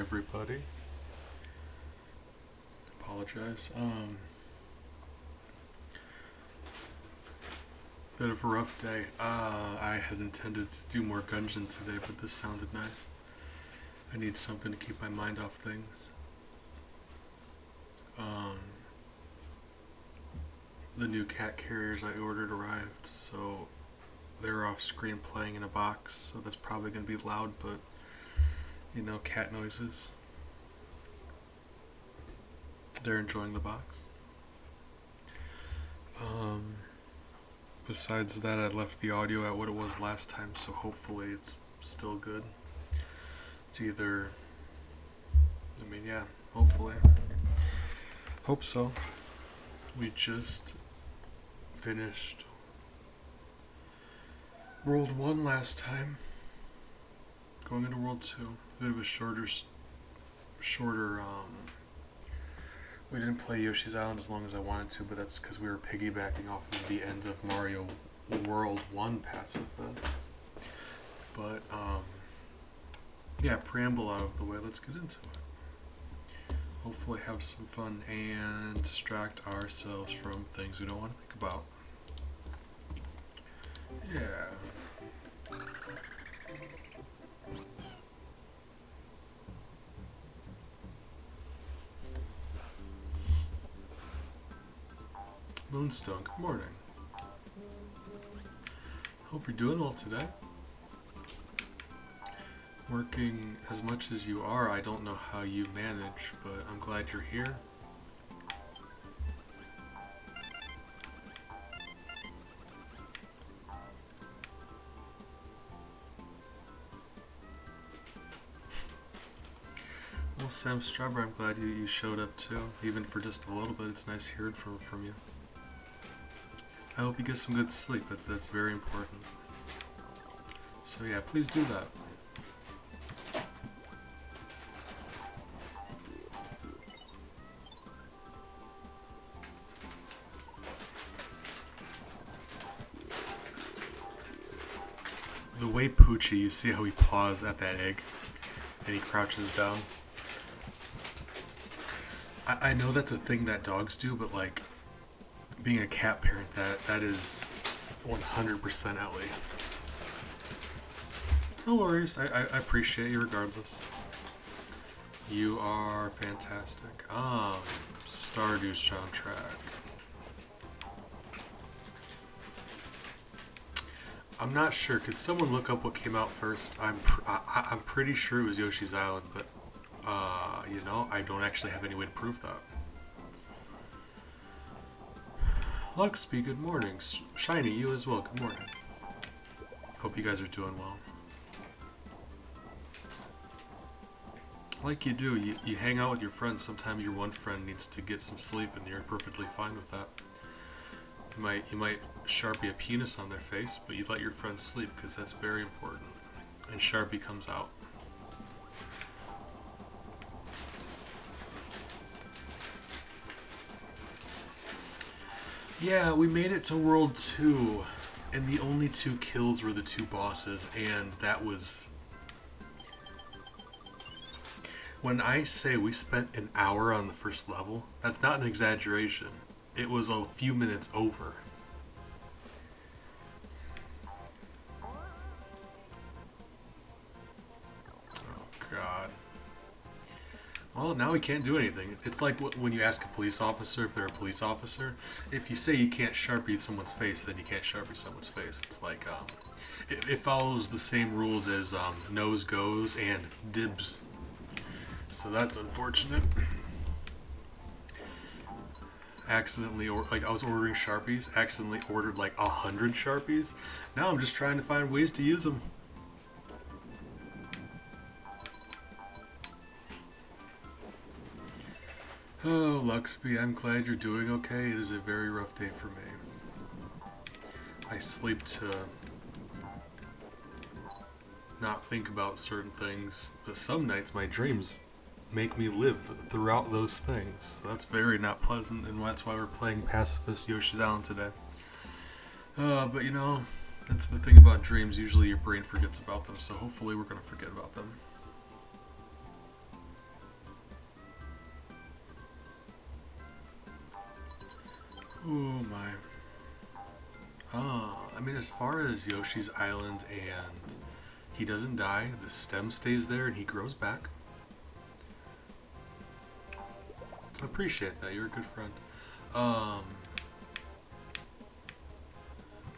everybody. Apologize. Bit of a rough day. I had intended to do more Gungeon today, but this sounded nice. I need something to keep my mind off things. The new cat carriers I ordered arrived, so they're off screen playing in a box, so that's probably going to be loud, but you know, cat noises. They're enjoying the box. Besides that, I left the audio at what it was last time, so hopefully it's still good. It's either, yeah, hopefully. Hope so. We just finished World 1 last time. Going into World 2. A bit of a shorter, we didn't play Yoshi's Island as long as I wanted to, but that's because we were piggybacking off of the end of Mario World 1 Pacifist. But, yeah, preamble out of the way, let's get into it. Hopefully have some fun and distract ourselves from things we don't want to think about. Yeah. Moonstone, good morning. Hope you're doing well today. Working as much as you are, I don't know how you manage, but I'm glad you're here. Well, Sam Strawberry, I'm glad you showed up too, even for just a little bit. It's nice hearing from you. I hope you get some good sleep. That's very important. So yeah, please do that. The way Poochie, you see how he paws at that egg and he crouches down. I know that's a thing that dogs do, but like, being a cat parent, that is 100% Ellie. No worries, I appreciate you regardless. You are fantastic. Stardew soundtrack. I'm not sure. Could someone look up what came out first? I'm pretty sure it was Yoshi's Island, but you know, I don't actually have any way to prove that. Luxby, good morning. Shiny, you as well, good morning. Hope you guys are doing well. Like you do, you hang out with your friends. Sometimes your one friend needs to get some sleep and you're perfectly fine with that. You might Sharpie a penis on their face, but you let your friends sleep because that's very important. And Sharpie comes out. Yeah, we made it to World 2, and the only 2 kills were the 2 bosses, and that was... When I say we spent an hour on the first level, that's not an exaggeration. It was a few minutes over. Oh, God. Well, now we can't do anything. It's like when you ask a police officer if they're a police officer. If you say you can't Sharpie someone's face, then you can't Sharpie someone's face. It's like, it follows the same rules as nose goes and dibs. So that's unfortunate. Accidentally, like I was ordering Sharpies, accidentally ordered like 100 Sharpies. Now I'm just trying to find ways to use them. Oh, Luxby, I'm glad you're doing okay. It is a very rough day for me. I sleep to not think about certain things, but some nights my dreams make me live throughout those things. So that's very not pleasant, and that's why we're playing Pacifist Yoshi's Island today. But you know, that's the thing about dreams. Usually your brain forgets about them, so hopefully we're going to forget about them. I? I mean, as far as Yoshi's Island and he doesn't die, the stem stays there and he grows back. I appreciate that. You're a good friend.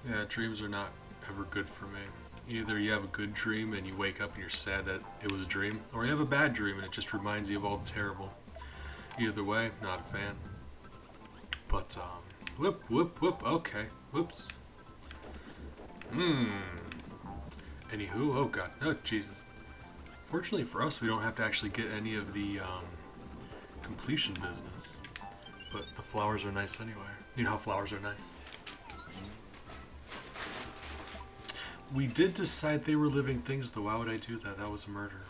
Yeah, dreams are not ever good for me. Either you have a good dream and you wake up and you're sad that it was a dream, or you have a bad dream and it just reminds you of all the terrible. Either way, not a fan. But, whoop, whoop, whoop, okay. Whoops. Anywho, oh god, oh Jesus. Fortunately for us, we don't have to actually get any of the, completion business. But the flowers are nice anyway. You know how flowers are nice. We did decide they were living things, though. Why would I do that? That was a murder.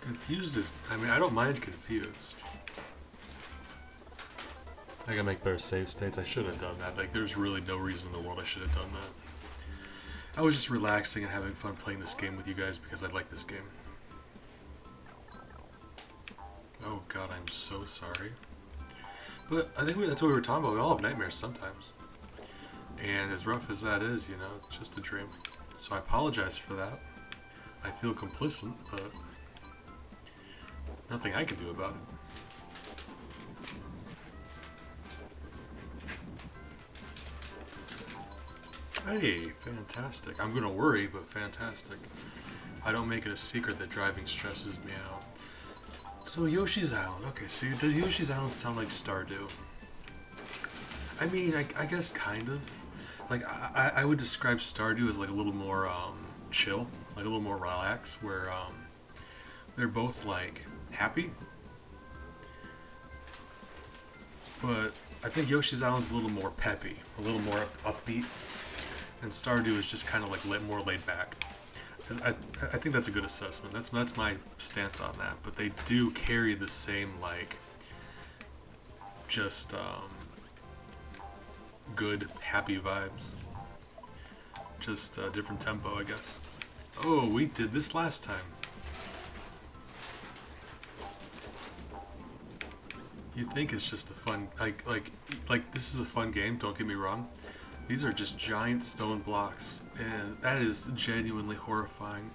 Confused is... I mean, I don't mind confused. I gotta make better save states. I shouldn't have done that. Like, there's really no reason in the world I should have done that. I was just relaxing and having fun playing this game with you guys because I like this game. Oh god, I'm so sorry. But I think that's what we were talking about. We all have nightmares sometimes. And as rough as that is, you know, it's just a dream. So I apologize for that. I feel complicit, but nothing I can do about it. Hey, fantastic. I'm gonna worry, but fantastic. I don't make it a secret that driving stresses me out. So Yoshi's Island. Okay, so does Yoshi's Island sound like Stardew? I mean, I guess kind of. Like, I would describe Stardew as like a little more chill, like a little more relaxed, where they're both like happy. But I think Yoshi's Island's a little more peppy, a little more upbeat, and Stardew is just kind of like more laid back. I think that's a good assessment. That's my stance on that. But they do carry the same like just good, happy vibes. Just a different tempo, I guess. Oh, we did this last time. You think it's just a fun like this is a fun game? Don't get me wrong. These are just giant stone blocks, and that is genuinely horrifying.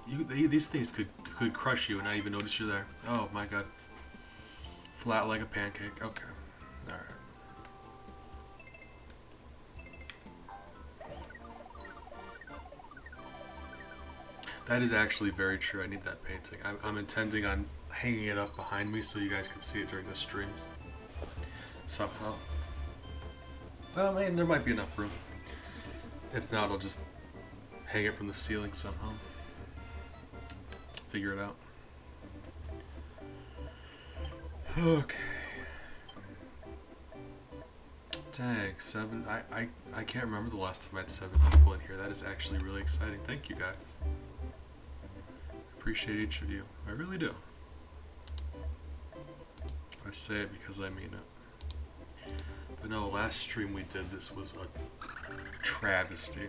These things could crush you and not even notice you're there. Oh my god. Flat like a pancake. Okay. Alright. That is actually very true. I need that painting. I'm intending on hanging it up behind me so you guys can see it during the streams. Somehow. Well, man, there might be enough room. If not, I'll just hang it from the ceiling somehow. Figure it out. Okay. Dang, 7. I can't remember the last time I had 7 people in here. That is actually really exciting. Thank you, guys. Appreciate each of you. I really do. I say it because I mean it. But no, last stream we did this was a travesty.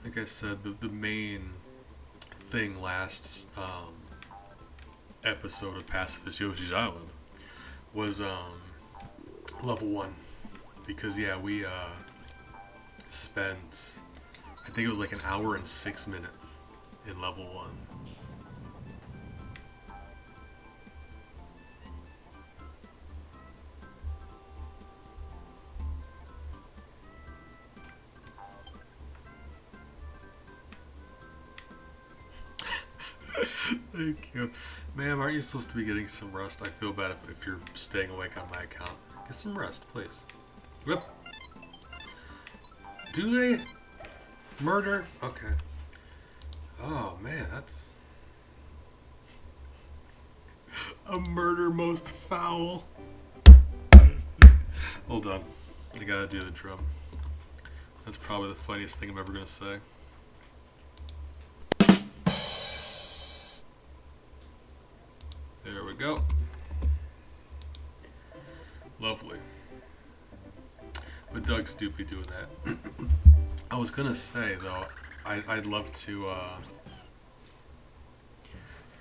Like I said, the main thing last episode of Pacifist Yoshi's Island was level 1. Because yeah, we spent, I think it was like an hour and 6 minutes in level 1. Thank you. Ma'am, aren't you supposed to be getting some rest? I feel bad if you're staying awake on my account. Get some rest, please. Yep. Do they? Murder? Okay. Oh, man, that's... a murder most foul. Hold on. I gotta do the drum. That's probably the funniest thing I'm ever gonna say. There we go. Lovely. But Doug's do be doing that. I was gonna say though, I'd love to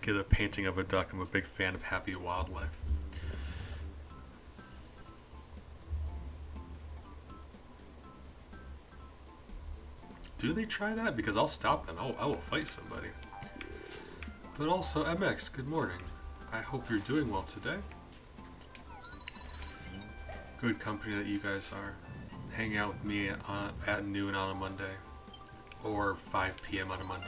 get a painting of a duck. I'm a big fan of happy wildlife. Do they try that? Because I'll stop them. I will fight somebody. But also, MX, good morning. I hope you're doing well today. Good company that you guys are. Hanging out with me at noon on a Monday. Or 5 p.m. on a Monday.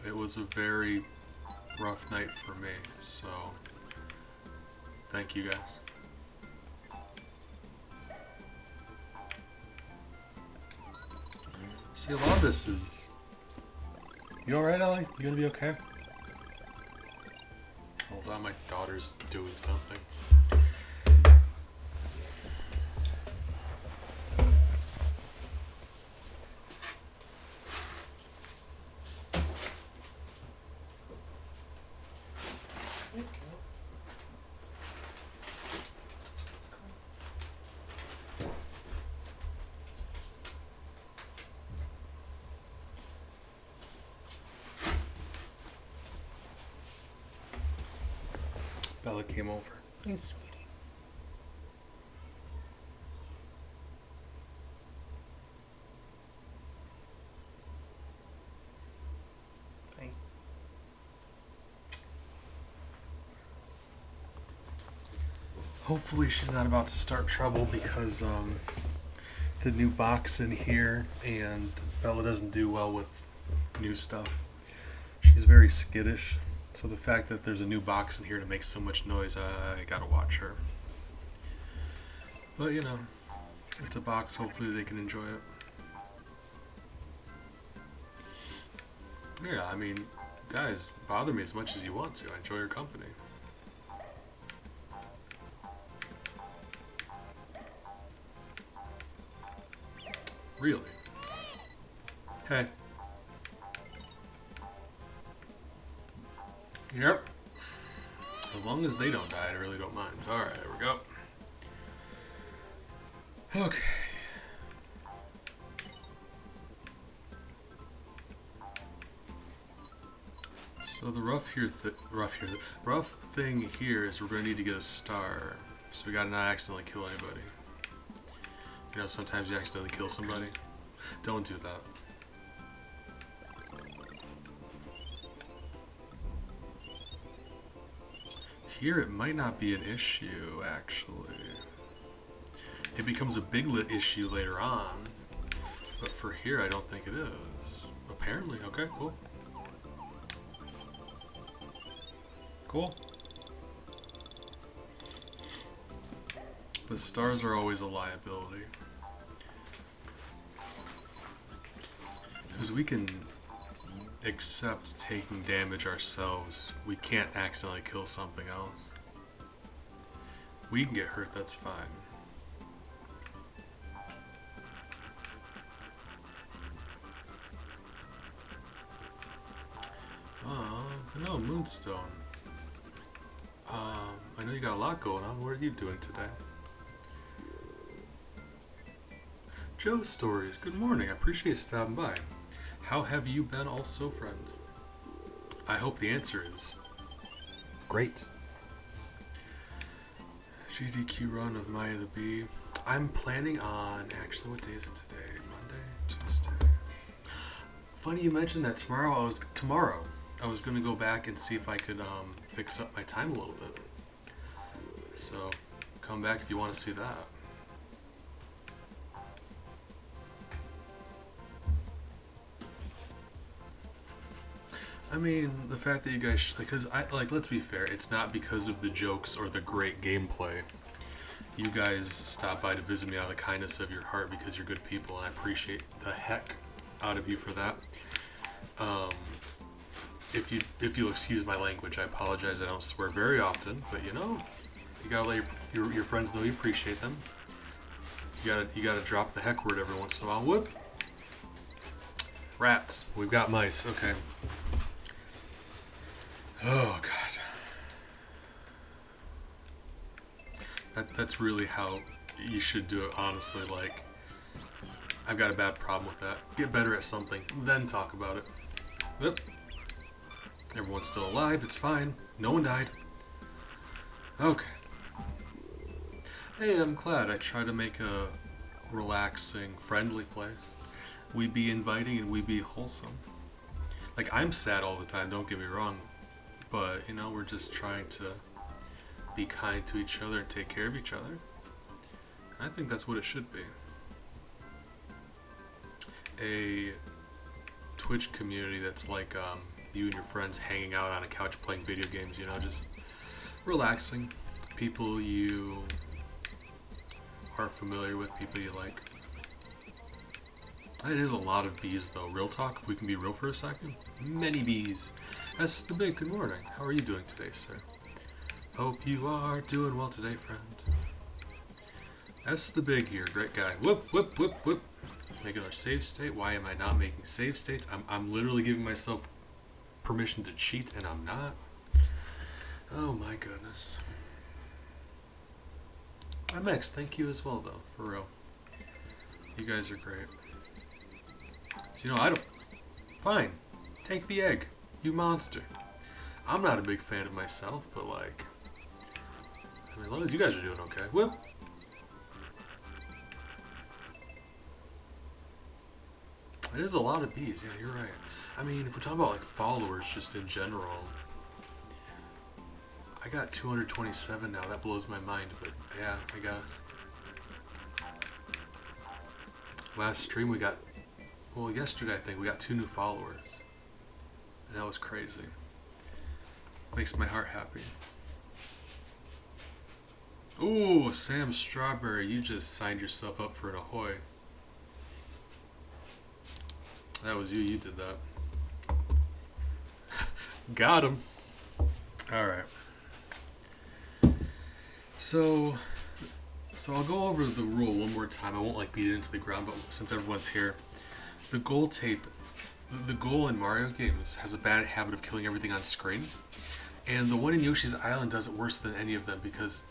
It was a very rough night for me, so thank you guys. See, a lot of this is... You alright, Ellie? You gonna be okay? Hold on, my daughter's doing something. Bella came over. Hey, sweetie. Hey. Hopefully she's not about to start trouble because the new box in here and Bella doesn't do well with new stuff. She's very skittish. So the fact that there's a new box in here to make so much noise, I gotta watch her. But you know, it's a box, hopefully they can enjoy it. Yeah, I mean, guys, bother me as much as you want to. I enjoy your company. Really? Hey. Yep. As long as they don't die, I really don't mind. Alright, there we go. Okay. So the rough thing here is we're going to need to get a star. So we gotta not accidentally kill anybody. You know, sometimes you accidentally kill somebody. Don't do that. Here it might not be an issue, actually. It becomes a big issue later on, but for here I don't think it is. Apparently, okay, cool. Cool. But stars are always a liability. Because we can accept taking damage ourselves. We can't accidentally kill something else. We can get hurt, that's fine. No, Moonstone. I know you got a lot going on. What are you doing today? Joe's Stories, good morning. I appreciate you stopping by. How have you been also, friend? I hope the answer is great. GDQ run of Maya the Bee. I'm planning on, actually, what day is it today? Monday? Tuesday? Funny you mentioned that. Tomorrow I was going to go back and see if I could fix up my time a little bit. So, come back if you want to see that. I mean, the fact that you guys, let's be fair, it's not because of the jokes or the great gameplay. You guys stop by to visit me out of the kindness of your heart because you're good people, and I appreciate the heck out of you for that. If you'll excuse my language, I apologize. I don't swear very often, but you know, you gotta let your friends know you appreciate them. You gotta drop the heck word every once in a while. Whoop. Rats. We've got mice. Okay. Oh God. That's really how you should do it, honestly. Like, I've got a bad problem with that. Get better at something, then talk about it. Yep. Everyone's still alive, it's fine. No one died. Okay. Hey, I'm glad I try to make a relaxing, friendly place. We be inviting and we be wholesome. Like, I'm sad all the time, don't get me wrong. But, you know, we're just trying to be kind to each other and take care of each other. I think that's what it should be. A Twitch community that's like you and your friends hanging out on a couch playing video games, you know, just relaxing. People you are familiar with, people you like. It is a lot of bees, though. Real talk, if we can be real for a second. Many bees. That's the big good morning. How are you doing today, sir? Hope you are doing well today, friend. That's the big here. Great guy. Whoop, whoop, whoop, whoop. Making our save state. Why am I not making save states? I'm literally giving myself permission to cheat, and I'm not. Oh my goodness. I'm X. Thank you as well, though. For real. You guys are great. So, you know, I don't... Fine. Take the egg. You monster. I'm not a big fan of myself, but like... I mean, as long as you guys are doing okay. Whoop! It is a lot of bees, yeah, you're right. I mean, if we're talking about like followers just in general... I got 227 now, that blows my mind, but yeah, I guess. Last stream we got... Well, yesterday I think we got 2 new followers. And that was crazy. Makes my heart happy. Ooh, Sam Strawberry, you just signed yourself up for an Ahoy. That was you did that. Got him. Alright. So I'll go over the rule one more time. I won't like beat it into the ground, but since everyone's here, the goal tape, the goal in Mario games has a bad habit of killing everything on screen, and the one in Yoshi's Island does it worse than any of them because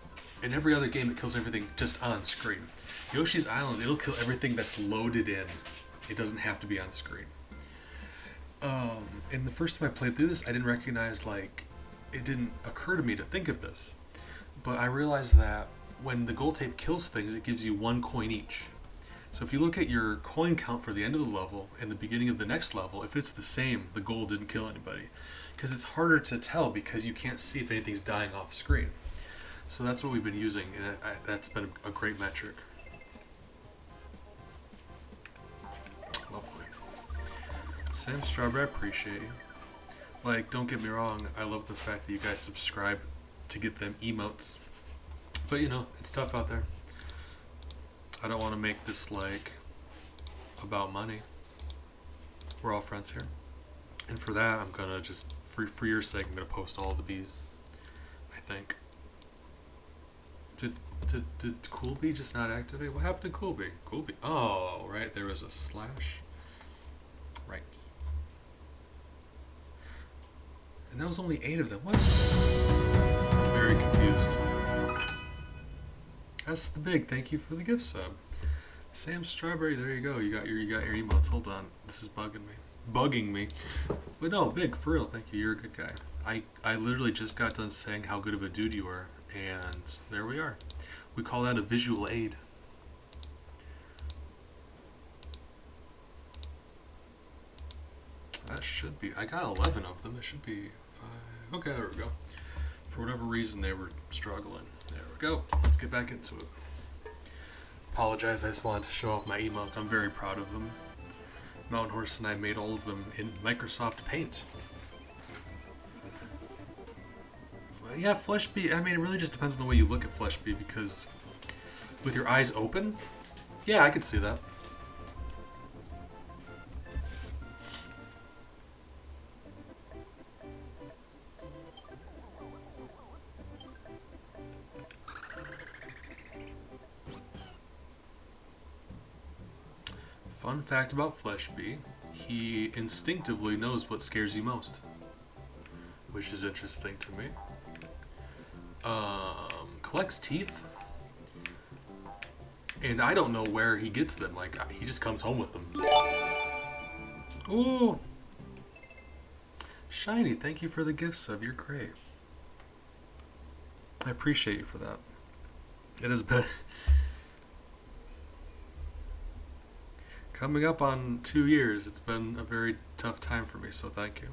in every other game it kills everything just on screen. Yoshi's Island, it'll kill everything that's loaded in. It doesn't have to be on screen. And the first time I played through this, I didn't recognize, like, it didn't occur to me to think of this. But I realized that when the gold tape kills things, it gives you 1 coin each. So if you look at your coin count for the end of the level and the beginning of the next level, if it's the same, the gold didn't kill anybody. Because it's harder to tell because you can't see if anything's dying off screen. So that's what we've been using, and that's been a great metric. Lovely. Sam Strawberry, I appreciate you. Like, don't get me wrong, I love the fact that you guys subscribe to get them emotes. But, you know, it's tough out there. I don't want to make this, like, about money. We're all friends here. And for that, I'm going to just, for your sake, I'm going to post all the bees. I think. Did Coolbee just not activate? What happened to Coolbee? Coolbee. Oh, right. There was a slash. Right. And that was only 8 of them. What? I'm very confused. That's the big. Thank you for the gift sub. Sam Strawberry, there you go. You got your emotes. Hold on. This is bugging me. But no, big, for real. Thank you. You're a good guy. I literally just got done saying how good of a dude you are. And there we are. We call that a visual aid. That should be... I got 11 of them. It should be 5... Okay, there we go. For whatever reason, they were struggling. There we go. Let's get back into it. Apologize, I just wanted to show off my emotes. I'm very proud of them. Mountain Horse and I made all of them in Microsoft Paint. Yeah, Flesh Bee, I mean, it really just depends on the way you look at Flesh Bee, because with your eyes open, yeah, I could see that. Fun fact about Flesh Bee, he instinctively knows what scares you most, which is interesting to me. Collects teeth. And I don't know where he gets them. Like, he just comes home with them. Ooh! Shiny, thank you for the gift sub. You're great. I appreciate you for that. It has been... coming up on 2 years. It's been a very tough time for me, so thank you.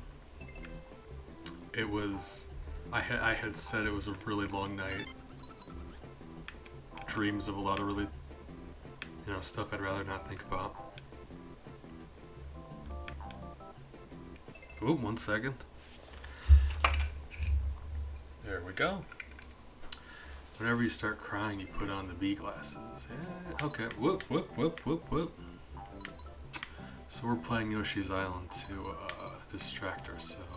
It was... I had said it was a really long night. Dreams of a lot of really... stuff I'd rather not think about. Ooh, 1 second. There we go. Whenever you start crying, you put on the B glasses. Yeah, okay. Whoop, whoop, whoop, whoop, whoop. So we're playing Yoshi's Island to distract ourselves.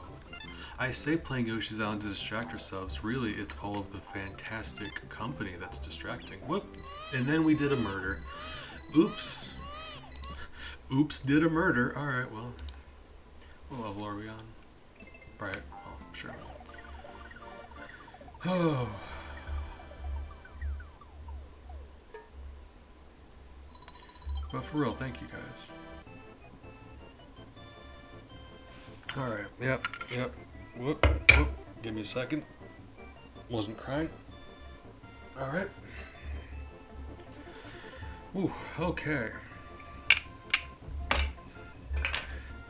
I say playing Yoshi's Island to distract ourselves. Really, it's all of the fantastic company that's distracting. Whoop. And then we did a murder. Oops. Oops, did a murder. Alright, well. What level are we on? Right, well, sure. Oh. But for real, thank you guys. Alright, yep. Whoop, whoop. Give me a second. Wasn't crying. Alright. Ooh, okay.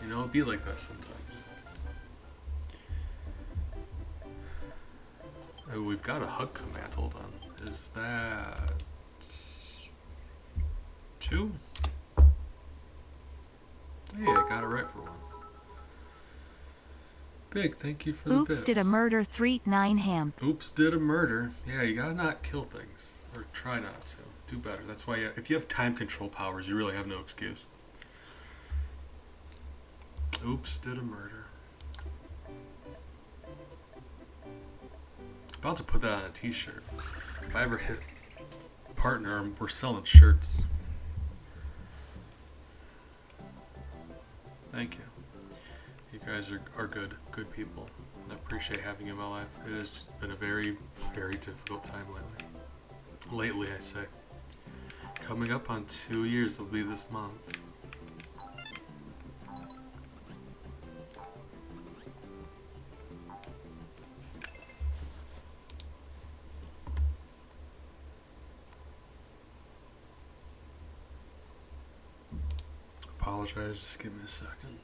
It'd be like that sometimes. Oh, we've got a hug command. Hold on. Is that 2? Hey, I got it right for once. Big, thank you for the bits. Oops, did a murder 3-9 ham. Oops, did a murder. Yeah, you gotta not kill things. Or try not to. Do better. That's why if you have time control powers, you really have no excuse. Oops, did a murder. About to put that on a t-shirt. If I ever hit partner, we're selling shirts. Thank you. You guys are good people. I appreciate having you in my life. It has been a very, very difficult time lately. Lately, I say. Coming up on 2 years, it'll be this month. Apologize, just give me a second.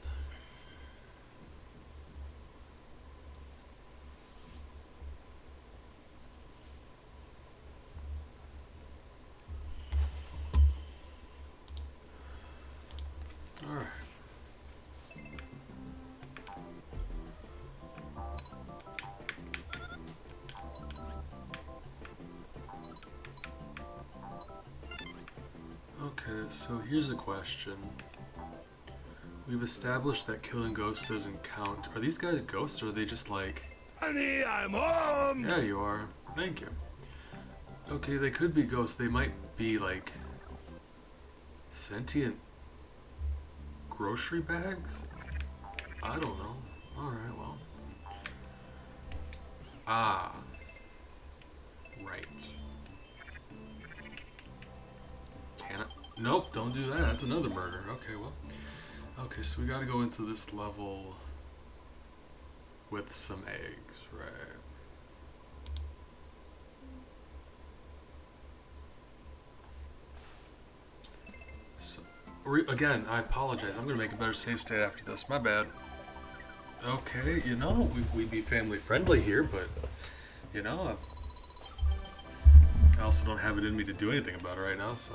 Alright. Okay, so here's a question. We've established that killing ghosts doesn't count. Are these guys ghosts or are they just like... Honey, I'm home! Yeah, you are. Thank you. Okay, they could be ghosts. They might be like... sentient... grocery bags? I don't know. Alright, well. Ah. Right. Can I? Nope, don't do that. That's another murder. Okay, well. Okay, so we gotta go into this level with some eggs, right? So, again, I apologize. I'm gonna make a better save state after this. My bad. Okay, we'd be family friendly here, but, I also don't have it in me to do anything about it right now, so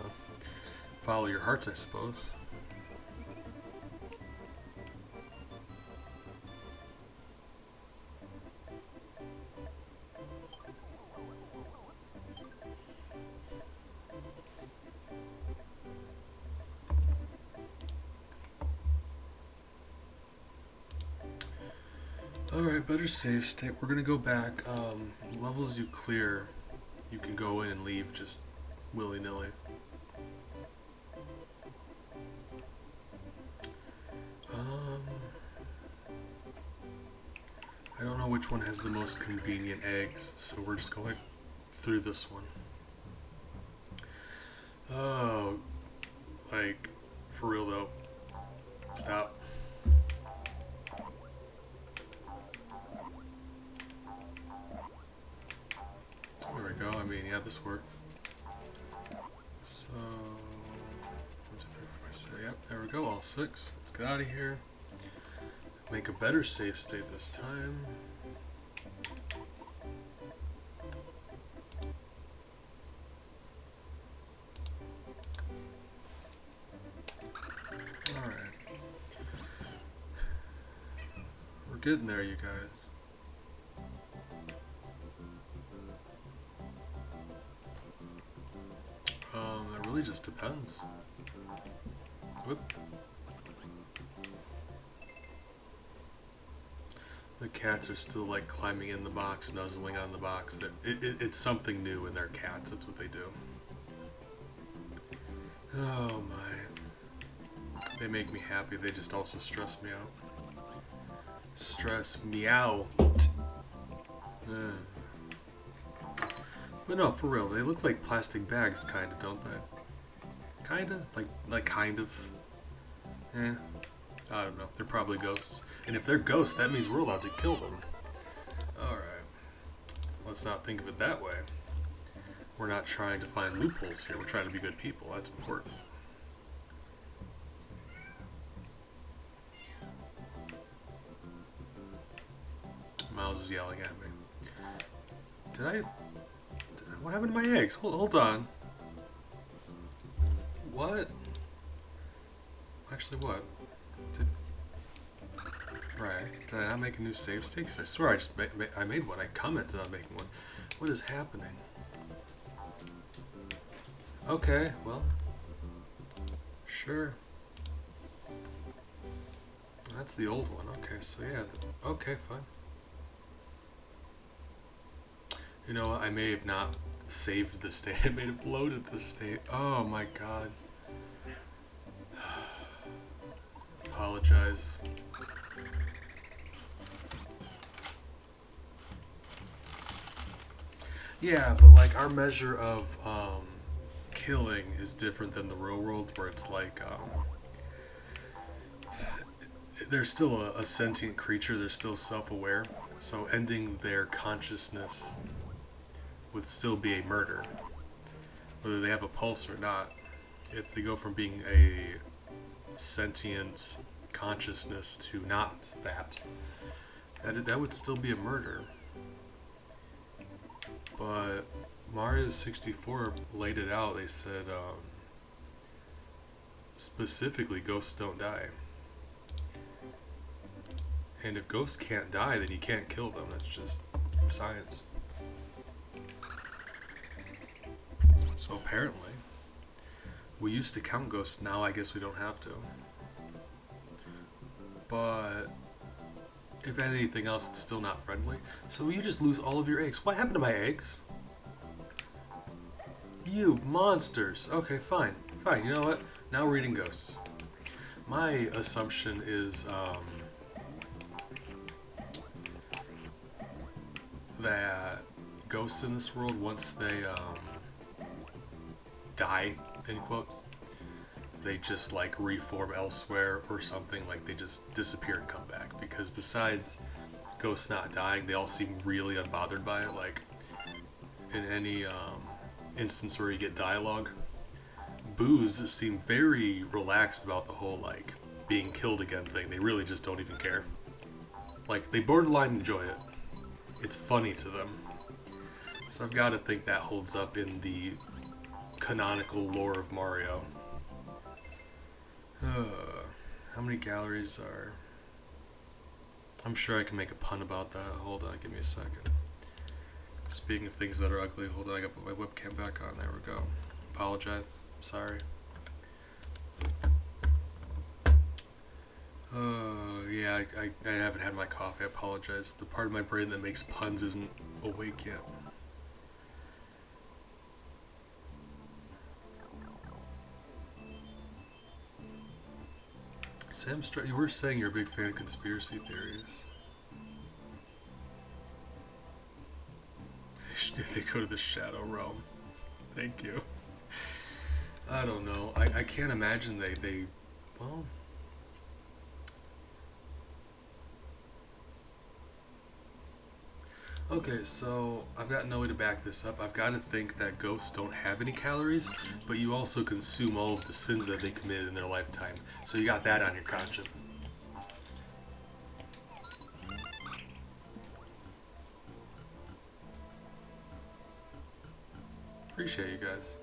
follow your hearts, I suppose. Alright, better save state. We're gonna go back. Levels you clear, you can go in and leave just willy-nilly. I don't know which one has the most convenient eggs, so we're just going through this one. Oh, like, for real though. Stop. There we go. I mean, yeah, this works. So, 1, 2, 3, 4, 5, 6. Yep, there we go. All 6. Let's get out of here. Make a better save state this time. Alright. We're getting there, you guys. It really just depends. Whoop. The cats are still like climbing in the box, nuzzling on the box. It's something new in their cats. That's what they do. Oh my. They make me happy. They just also stress me out. Stress me out. But no, for real, they look like plastic bags, kinda, don't they? Kinda? Like kind of? Eh. I don't know. They're probably ghosts. And if they're ghosts, that means we're allowed to kill them. Alright. Let's not think of it that way. We're not trying to find loopholes here. We're trying to be good people. That's important. Miles is yelling at me. What happened to my eggs? Hold on. What? Actually, what? Right. Did I not make a new save state? Because I swear I made one. I commented on making one. What is happening? Okay, well. Sure. That's the old one. Okay, so yeah. Okay, fine. You know what? I may have not saved the state. I may have loaded the state. Oh my god. Apologize. Yeah, but like our measure of killing is different than the real world, where it's like they're still a sentient creature, they're still self-aware, so ending their consciousness would still be a murder, whether they have a pulse or not. If they go from being a sentient consciousness to not that would still be a murder. But Mario 64 laid it out. They said specifically ghosts don't die. And if ghosts can't die, then you can't kill them. That's just science. So apparently, we used to count ghosts, now I guess we don't have to. But if anything else, it's still not friendly. So you just lose all of your eggs. What happened to my eggs? You monsters. Okay, fine. Fine, you know what? Now we're eating ghosts. My assumption is that ghosts in this world, once they die, in quotes, they just like reform elsewhere or something, like they just disappear and come back. Because besides ghosts not dying, they all seem really unbothered by it. Like in any instance where you get dialogue, boos seem very relaxed about the whole like being killed again thing. They really just don't even care. Like they borderline enjoy it. It's funny to them. So I've got to think that holds up in the canonical lore of Mario. How many galleries are... I'm sure I can make a pun about that. Hold on, give me a second. Speaking of things that are ugly, hold on, I gotta put my webcam back on. There we go. Apologize. Sorry. Yeah, I haven't had my coffee. I apologize. The part of my brain that makes puns isn't awake yet. Sam, you were saying you're a big fan of conspiracy theories. They go to the Shadow Realm. Thank you. I don't know. I can't imagine well, okay, so I've got no way to back this up. I've got to think that ghosts don't have any calories, but you also consume all of the sins that they committed in their lifetime. So you got that on your conscience. Appreciate you guys.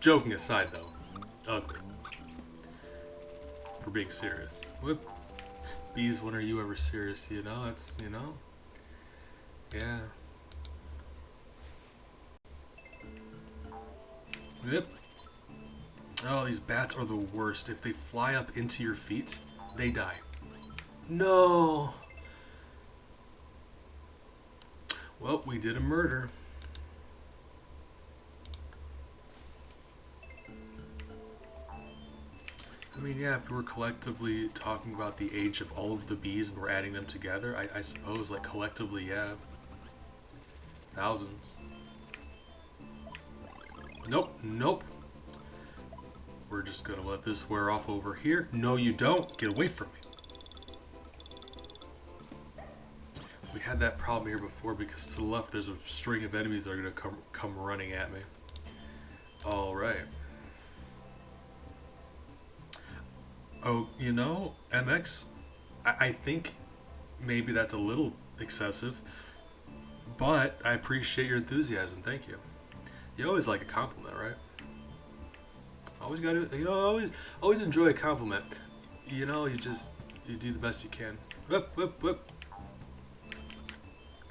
Joking aside, though, ugly. For being serious. Whoop. Bees, when are you ever serious? You know, that's, you know? Yeah. Yep. Oh, these bats are the worst. If they fly up into your feet, they die. No! Well, we did a murder. I mean, yeah, if we were collectively talking about the age of all of the bees and we're adding them together, I suppose, like, collectively, yeah. Thousands. Nope, nope. We're just gonna let this wear off over here. No, you don't. Get away from me. We had that problem here before because to the left there's a string of enemies that are gonna come running at me. Alright. Oh, you know, MX, I think maybe that's a little excessive, but I appreciate your enthusiasm. Thank you. You always like a compliment, right? Always gotta, you know, always enjoy a compliment. You know, you do the best you can. Whoop, whoop, whoop.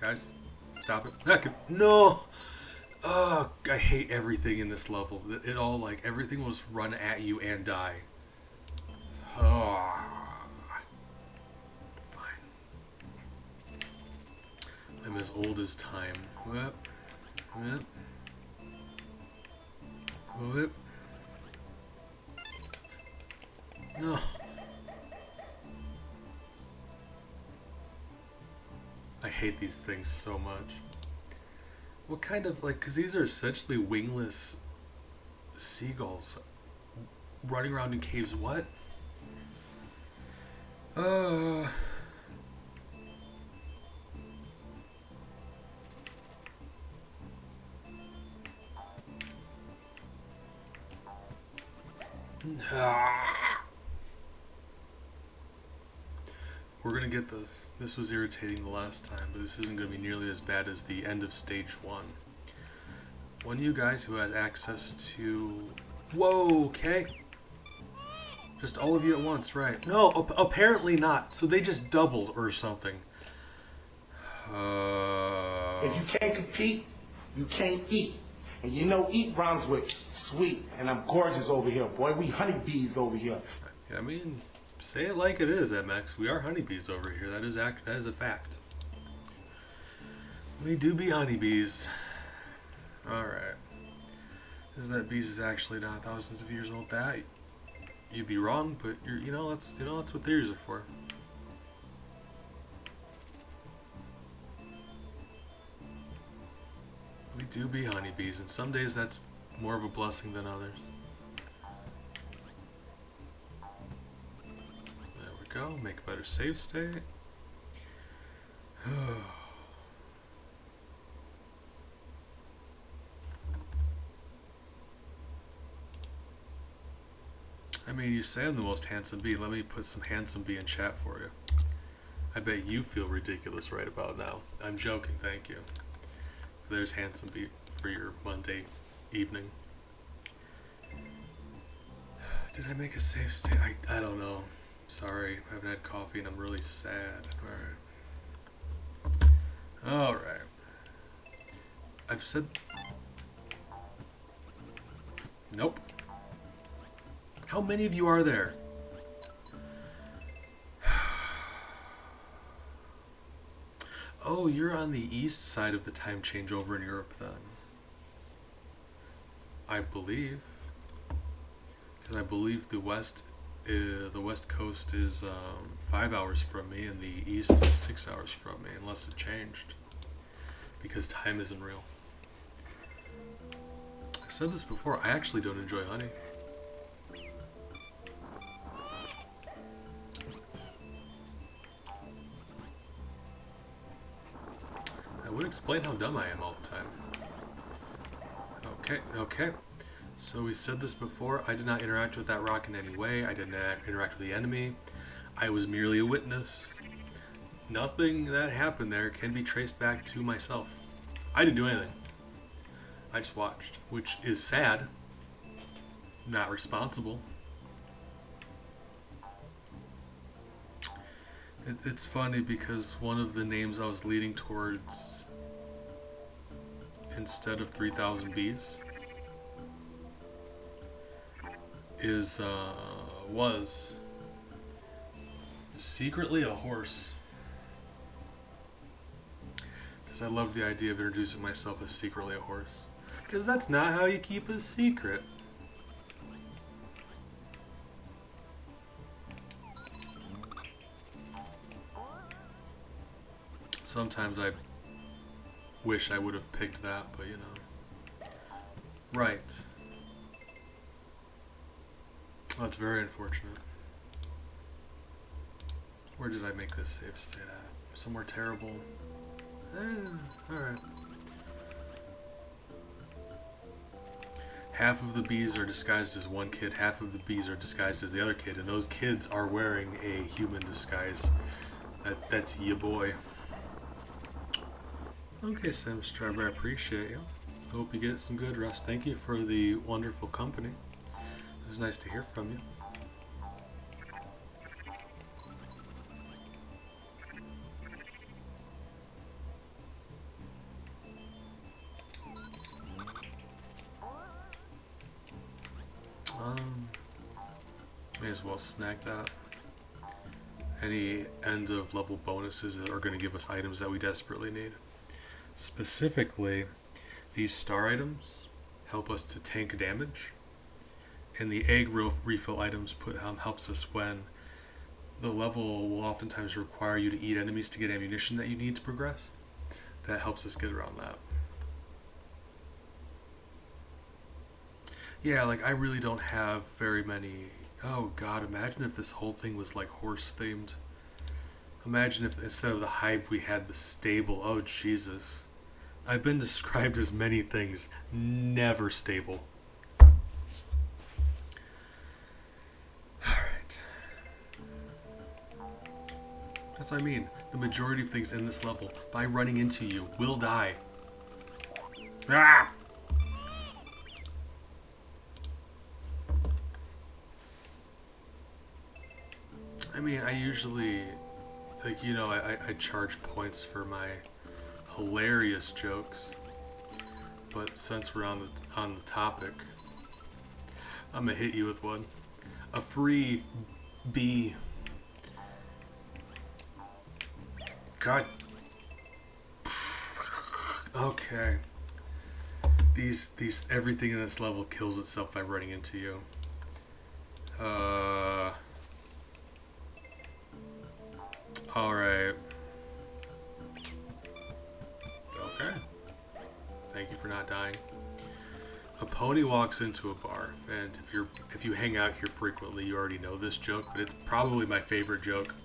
Guys, stop it. Heck, no! Oh, I hate everything in this level. It all, like, everything will just run at you and die. Oh. Fine. I'm as old as time. Whoop. Whoop. Whoop. No. I hate these things so much. What kind of, like, because these are essentially wingless seagulls running around in caves. What? We're gonna get this. This was irritating the last time, but this isn't gonna be nearly as bad as the end of stage 1. One of you guys who has access to... Whoa, okay. Just all of you at once, right. No, apparently not. So they just doubled or something. If you can't compete, you can't eat. And you know eat rhymes with sweet. And I'm gorgeous over here, boy. We honeybees over here. I mean, say it like it is, MX. We are honeybees over here. That is a fact. We do be honeybees. Alright. Isn't that bees is actually not thousands of years old? That you'd be wrong, but that's what theories are for. We do be honeybees, and some days that's more of a blessing than others. There we go. Make a better save state. I mean, you say I'm the most handsome bee. Let me put some handsome bee in chat for you. I bet you feel ridiculous right about now. I'm joking, thank you. There's handsome bee for your Monday evening. Did I make a save state? I don't know. Sorry, I haven't had coffee and I'm really sad. Alright. I've said... Nope. How many of you are there? Oh, you're on the east side of the time change over in Europe then. I believe. Because I believe the west coast is 5 hours from me and the east is 6 hours from me, unless it changed. Because time isn't real. I've said this before, I actually don't enjoy honey. That would explain how dumb I am all the time. Okay. So we said this before, I did not interact with that rock in any way, I did not interact with the enemy, I was merely a witness. Nothing that happened there can be traced back to myself. I didn't do anything. I just watched, which is sad. Not responsible. It's funny because one of the names I was leading towards instead of 3,000 bees was secretly a horse. Because I love the idea of introducing myself as secretly a horse. Because that's not how you keep a secret. Sometimes I wish I would have picked that, but you know. Right. Well, that's very unfortunate. Where did I make this save state at? Somewhere terrible. Alright. Half of the bees are disguised as one kid, half of the bees are disguised as the other kid, and those kids are wearing a human disguise. That's ya boy. Okay, Sam Strawberry, I appreciate you. Hope you get some good rest. Thank you for the wonderful company. It was nice to hear from you. May as well snag that. Any end of level bonuses are going to give us items that we desperately need. Specifically, these star items help us to tank damage, and the egg refill items helps us when the level will oftentimes require you to eat enemies to get ammunition that you need to progress. That helps us get around that. Yeah, like I really don't have very many. Oh god, imagine if this whole thing was like horse themed. Imagine if instead of the hive we had the stable. Oh Jesus. I've been described as many things, never stable. Alright. That's what I mean. The majority of things in this level, by running into you, will die. Ah! I mean, I usually, like, you know, I charge points for my hilarious jokes, but since we're on the topic, I'm gonna hit you with one. A free bee. God. Okay. These everything in this level kills itself by running into you. Alright. Okay. Thank you for not dying. A pony walks into a bar, and if you hang out here frequently, you already know this joke, but it's probably my favorite joke.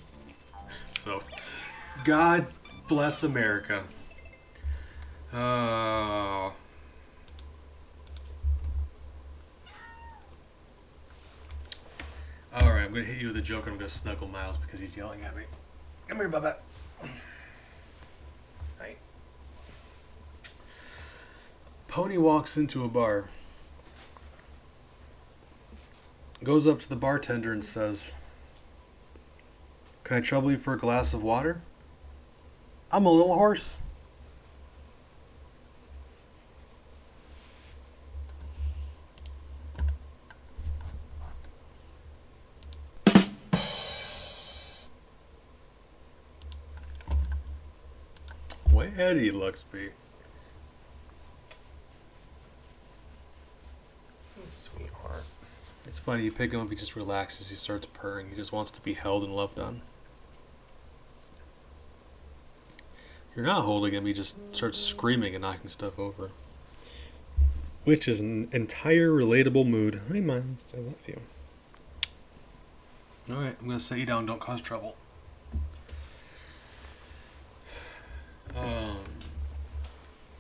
So, God bless America. Alright, I'm gonna hit you with a joke and I'm gonna snuggle Miles because he's yelling at me. Come here, Bubba. Hi. Pony walks into a bar, goes up to the bartender and says, "Can I trouble you for a glass of water? I'm a little horse." Way ahead he looks, B. Sweetheart. It's funny, you pick him up, he just relaxes, he starts purring, he just wants to be held and loved on. You're not holding him, he just starts screaming and knocking stuff over. which is an entire relatable mood. Hi, Miles. I love you. All right, I'm gonna set you down. Don't cause trouble.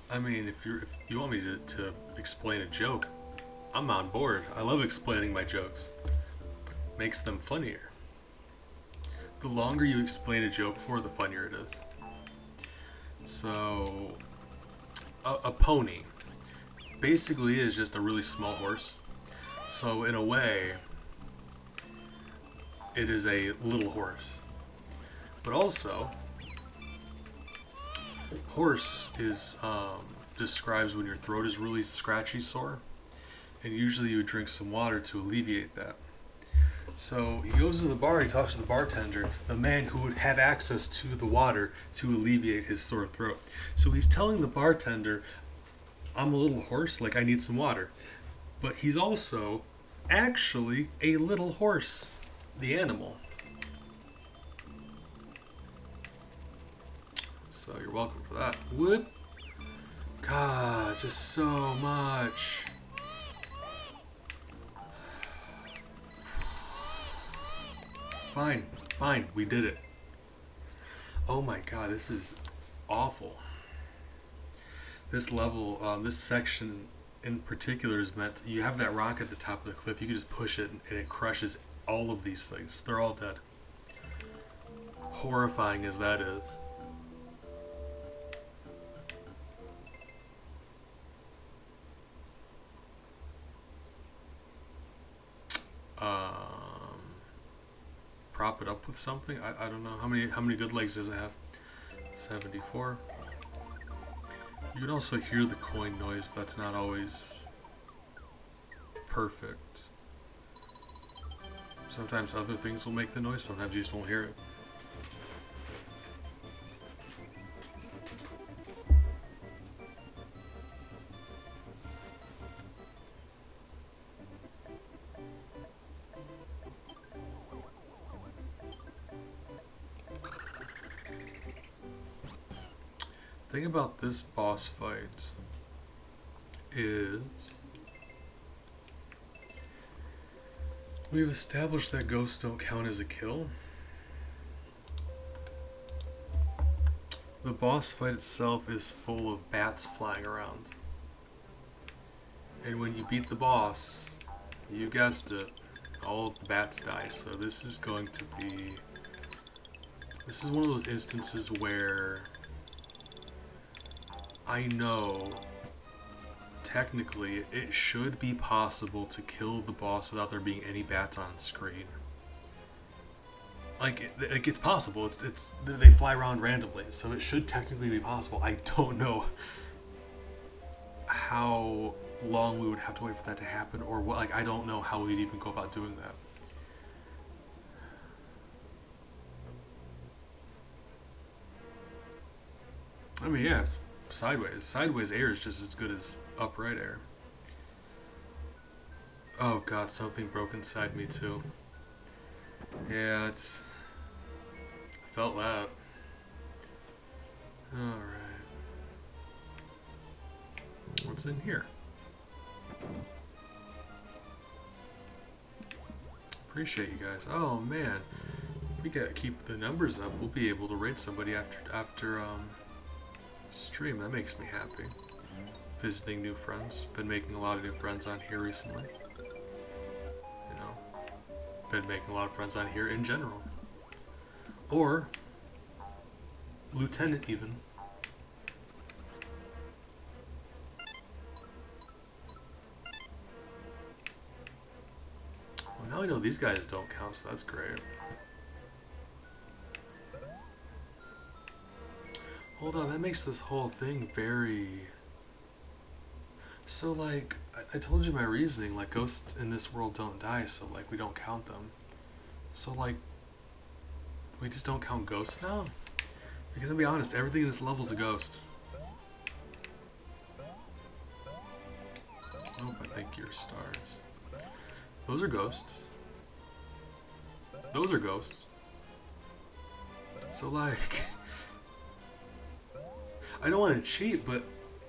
I mean, if you want me to explain a joke, I'm on board. I love explaining my jokes. Makes them funnier. The longer you explain a joke for, the funnier it is. So, a pony basically is just a really small horse. So in a way, it is a little horse. But also, horse is describes when your throat is really scratchy sore, and usually you would drink some water to alleviate that. So he goes to the bar, he talks to the bartender, the man who would have access to the water to alleviate his sore throat. So he's telling the bartender, I'm a little horse, like I need some water. But he's also actually a little horse, the animal. So you're welcome for that. Whoop. God, just so much. Fine, we did it. Oh my god, this is awful. This level, this section in particular is meant, you have that rock at the top of the cliff, you can just push it and it crushes all of these things. They're all dead. Horrifying as that is. Prop it up with something? I don't know. How many good legs does it have? 74. You can also hear the coin noise, but that's not always perfect. Sometimes other things will make the noise, sometimes you just won't hear it. The thing about this boss fight is we've established that ghosts don't count as a kill. The boss fight itself is full of bats flying around. And when you beat the boss, you guessed it, all of the bats die. So this is going to be... This is one of those instances where I know technically it should be possible to kill the boss without there being any bats on screen. Like, it's possible. It's they fly around randomly, so it should technically be possible. I don't know how long we would have to wait for that to happen, or what. Like, I don't know how we'd even go about doing that. I mean, yeah, sideways. Sideways air is just as good as upright air. Oh god, something broke inside me too. Yeah, it's... I felt that. Alright. What's in here? Appreciate you guys. Oh man, we gotta keep the numbers up. We'll be able to raid somebody after stream. That makes me happy. Visiting new friends. Been making a lot of new friends on here recently. You know, been making a lot of friends on here in general. Or Lieutenant even. Well, now I know these guys don't count, so that's great. Hold on, that makes this whole thing very... So, like, I told you my reasoning, like, ghosts in this world don't die, so, like, we don't count them. So, like, we just don't count ghosts now? Because, I'll be honest, everything in this level's a ghost. Nope, I think you're stars. Those are ghosts. Those are ghosts. So, like... I don't want to cheat, but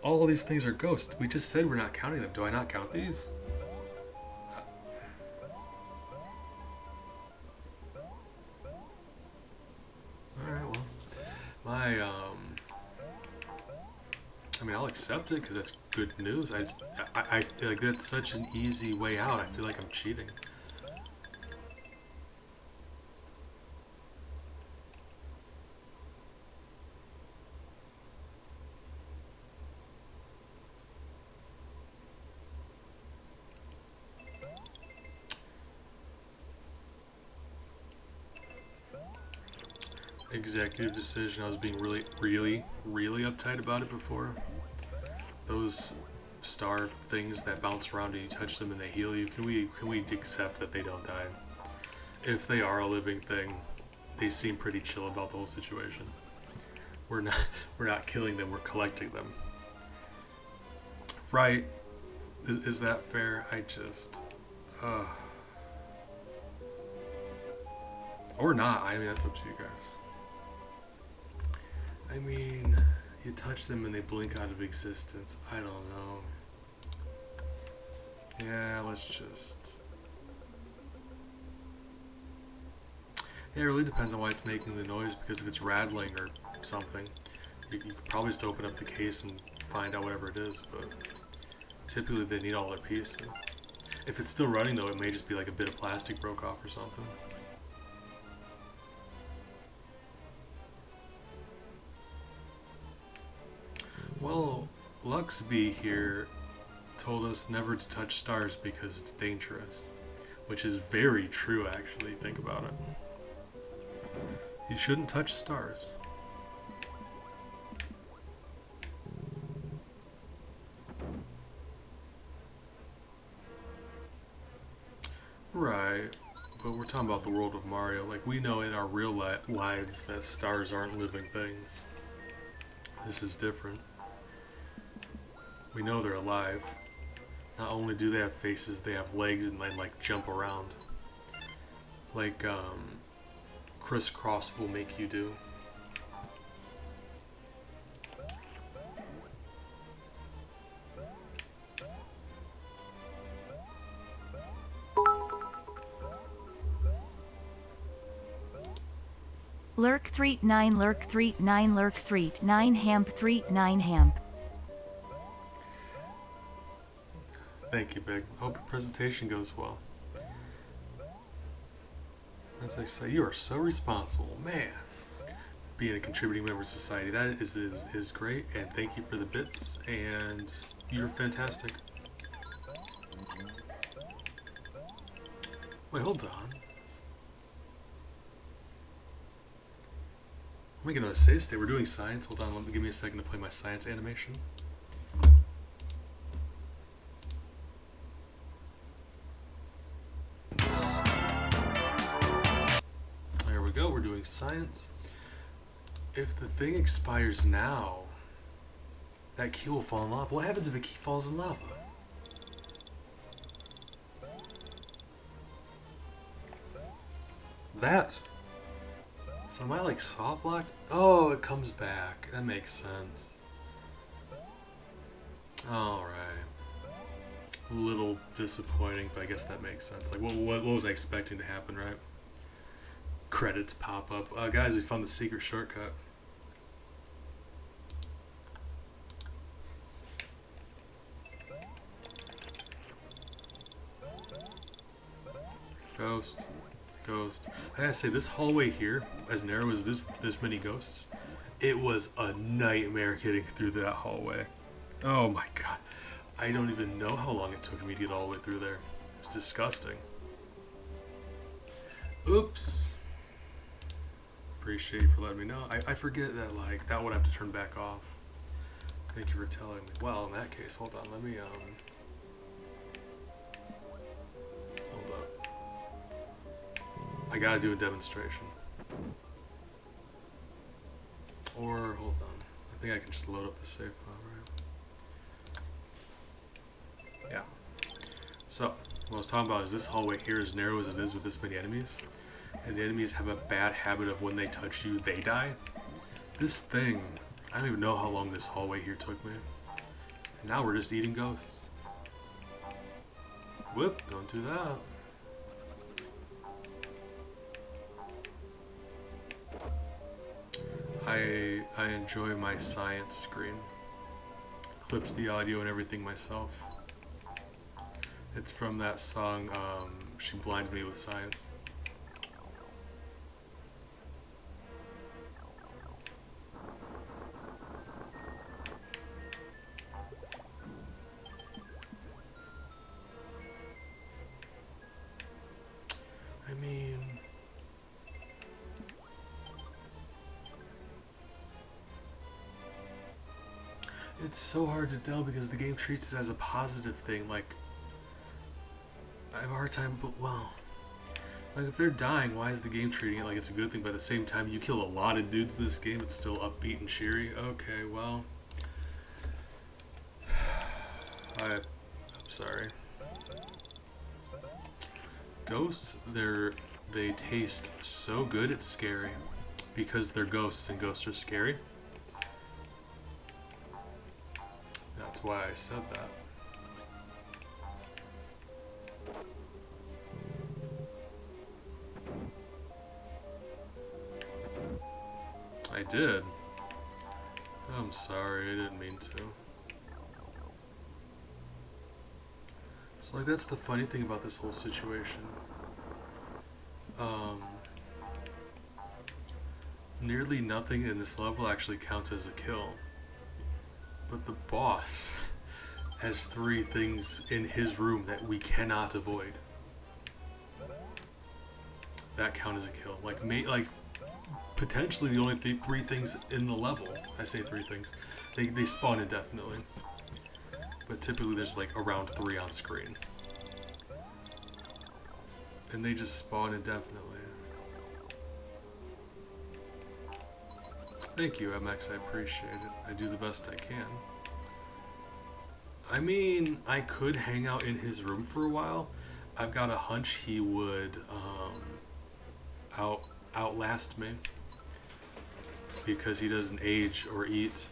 all these things are ghosts. We just said we're not counting them. Do I not count these? Alright, well. I mean, I'll accept it because that's good news. I feel like that's such an easy way out. I feel like I'm cheating. Executive decision. I was being really uptight about it before. Those star things that bounce around and you touch them and they heal you. Can we accept that they don't die? If they are a living thing, they seem pretty chill about the whole situation. We're not killing them. We're collecting them. Right? Is that fair? I just. Or not. I mean, that's up to you guys. I mean, you touch them and they blink out of existence. I don't know. Yeah, let's just... Yeah, it really depends on why it's making the noise, because if it's rattling or something, you could probably just open up the case and find out whatever it is, but typically they need all their pieces. If it's still running though, it may just be like a bit of plastic broke off or something. Well, Luxby here told us never to touch stars because it's dangerous, which is very true actually, think about it. You shouldn't touch stars. Right, but we're talking about the world of Mario. Like, we know in our real lives that stars aren't living things. This is different. We know they're alive. Not only do they have faces, they have legs and they like jump around. Like crisscross will make you do. Lurk 39 Lurk 39 Lurk 39 Hamp 39 Hamp. Thank you, Big. Hope your presentation goes well. As I say, you are so responsible, man. Being a contributing member of society, that is great, and thank you for the bits, and you're fantastic. Wait, hold on. I'm making another save state. We're doing science. Hold on, give me a second to play my science animation. There we go, we're doing science. If the thing expires now, that key will fall in lava. What happens if a key falls in lava? That. So am I like soft locked? Oh, it comes back. That makes sense. Alright. A little disappointing, but I guess that makes sense. Like, what was I expecting to happen, right? Credits pop up. Guys, we found the secret shortcut. Ghost. Ghost. I gotta say, this hallway here, as narrow as this many ghosts, it was a nightmare getting through that hallway. Oh my god. I don't even know how long it took me to get all the way through there. It's disgusting. Oops. Appreciate you for letting me know. I forget that, like, that would have to turn back off. Thank you for telling me. Well, in that case, hold on, let me, hold up. I gotta do a demonstration. Or, hold on. I think I can just load up the save file, right? Yeah. So, what I was talking about is this hallway here, as narrow as it is with this many enemies. And the enemies have a bad habit of when they touch you, they die. This thing, I don't even know how long this hallway here took me. And now we're just eating ghosts. Whoop, don't do that. I enjoy my science screen. Clipped the audio and everything myself. It's from that song, She Blinded Me with Science. I mean, it's so hard to tell because the game treats it as a positive thing. Like, I have a hard time, but well, like if they're dying, why is the game treating it like it's a good thing? But at the same time, you kill a lot of dudes in this game, it's still upbeat and cheery. Okay, well, I'm sorry. Ghosts, they taste so good it's scary because they're ghosts and ghosts are scary. That's why I said that. I did. I'm sorry, I didn't mean to. So like that's the funny thing about this whole situation. Nearly nothing in this level actually counts as a kill. But the boss has 3 things in his room that we cannot avoid. That count as a kill. Like potentially the only 3 things in the level. I say 3 things. They spawn indefinitely. But typically there's like around 3 on screen. And they just spawn indefinitely. Thank you, MX, I appreciate it. I do the best I can. I mean, I could hang out in his room for a while. I've got a hunch he would outlast me. Because he doesn't age or eat.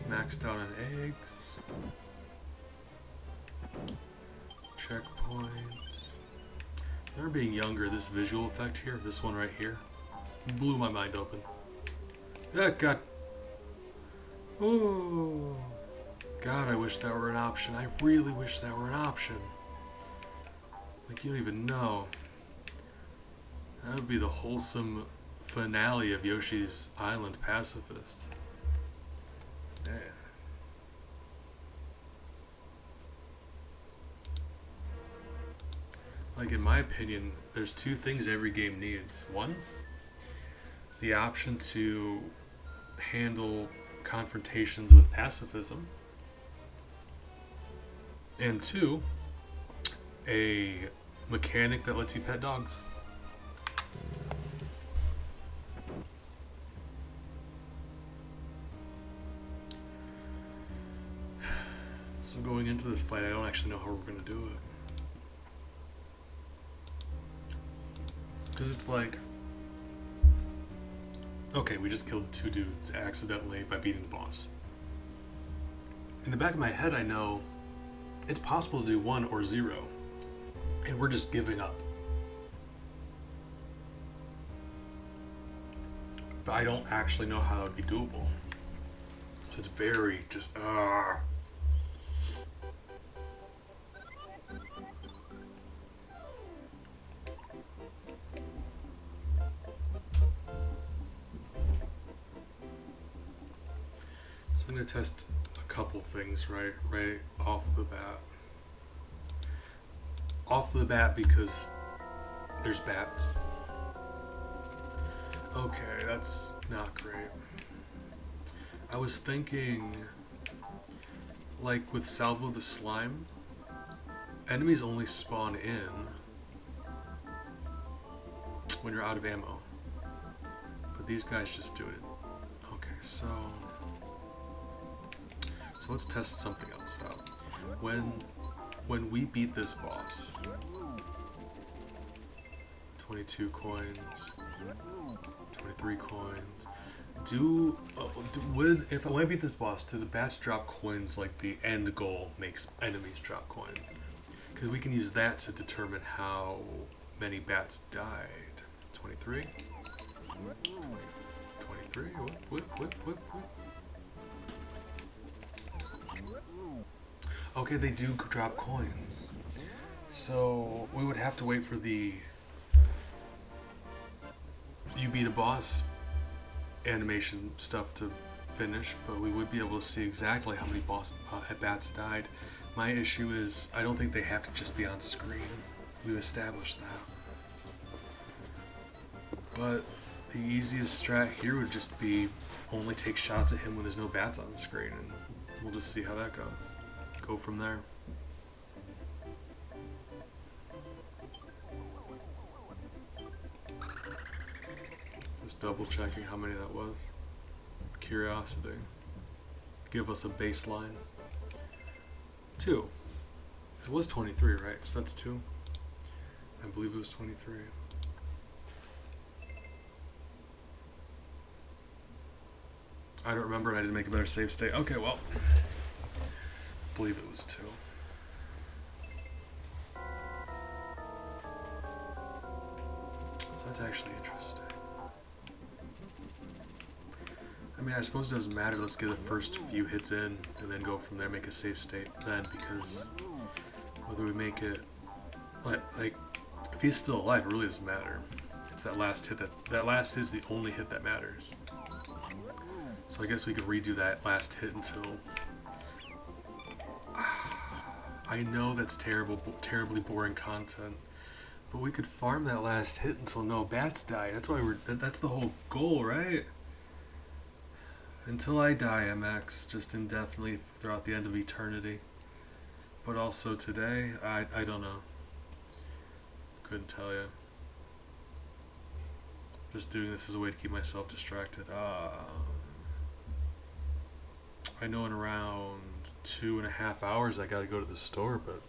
Maxed out on eggs. Checkpoints. Remember being younger, this visual effect here, this one right here, blew my mind open. Ah, God. Oh. God, I wish that were an option. I really wish that were an option. Like, you don't even know. That would be the wholesome finale of Yoshi's Island Pacifist. Yeah. Like, in my opinion, there's 2 things every game needs. 1, the option to handle confrontations with pacifism. And 2, a mechanic that lets you pet dogs. So going into this fight, I don't actually know how we're going to do it. Because it's like, okay, we just killed 2 dudes accidentally by beating the boss. In the back of my head, I know it's possible to do 1 or 0, and we're just giving up. But I don't actually know how it would be doable. So it's very just, So I'm going to test a couple things right off the bat. Off the bat because there's bats. Okay, that's not great. I was thinking, like with Salvo the Slime, enemies only spawn in when you're out of ammo. But these guys just do it. Okay, so let's test something else out. when we beat this boss, 22 coins, 23 coins. When I beat this boss, do the bats drop coins like the end goal makes enemies drop coins? Because we can use that to determine how many bats died. 23? 23? What? Okay, they do drop coins. So we would have to wait for the you beat a boss animation stuff to finish, but we would be able to see exactly how many boss bats died. My issue is I don't think they have to just be on screen. We've established that. But the easiest strat here would just be only take shots at him when there's no bats on the screen, and we'll just see how that goes. Go from there. Just double checking how many that was. Curiosity. Give us a baseline. 2. It was 23, right? So that's 2. I believe it was 23. I don't remember, and I didn't make a better save state. Okay, well, I believe it was 2. So that's actually interesting. I mean, I suppose it doesn't matter. Let's get the first few hits in, and then go from there, make a save state then, because whether we make it, like, if he's still alive, it really doesn't matter. It's that last hit that last hit is the only hit that matters. So I guess we could redo that last hit until... I know that's terribly boring content, but we could farm that last hit until no bats die. That's why that's the whole goal, right? Until I die, MX, just indefinitely throughout the end of eternity. But also today, I don't know. Couldn't tell you. Just doing this as a way to keep myself distracted. I know in around 2.5 hours I gotta go to the store, but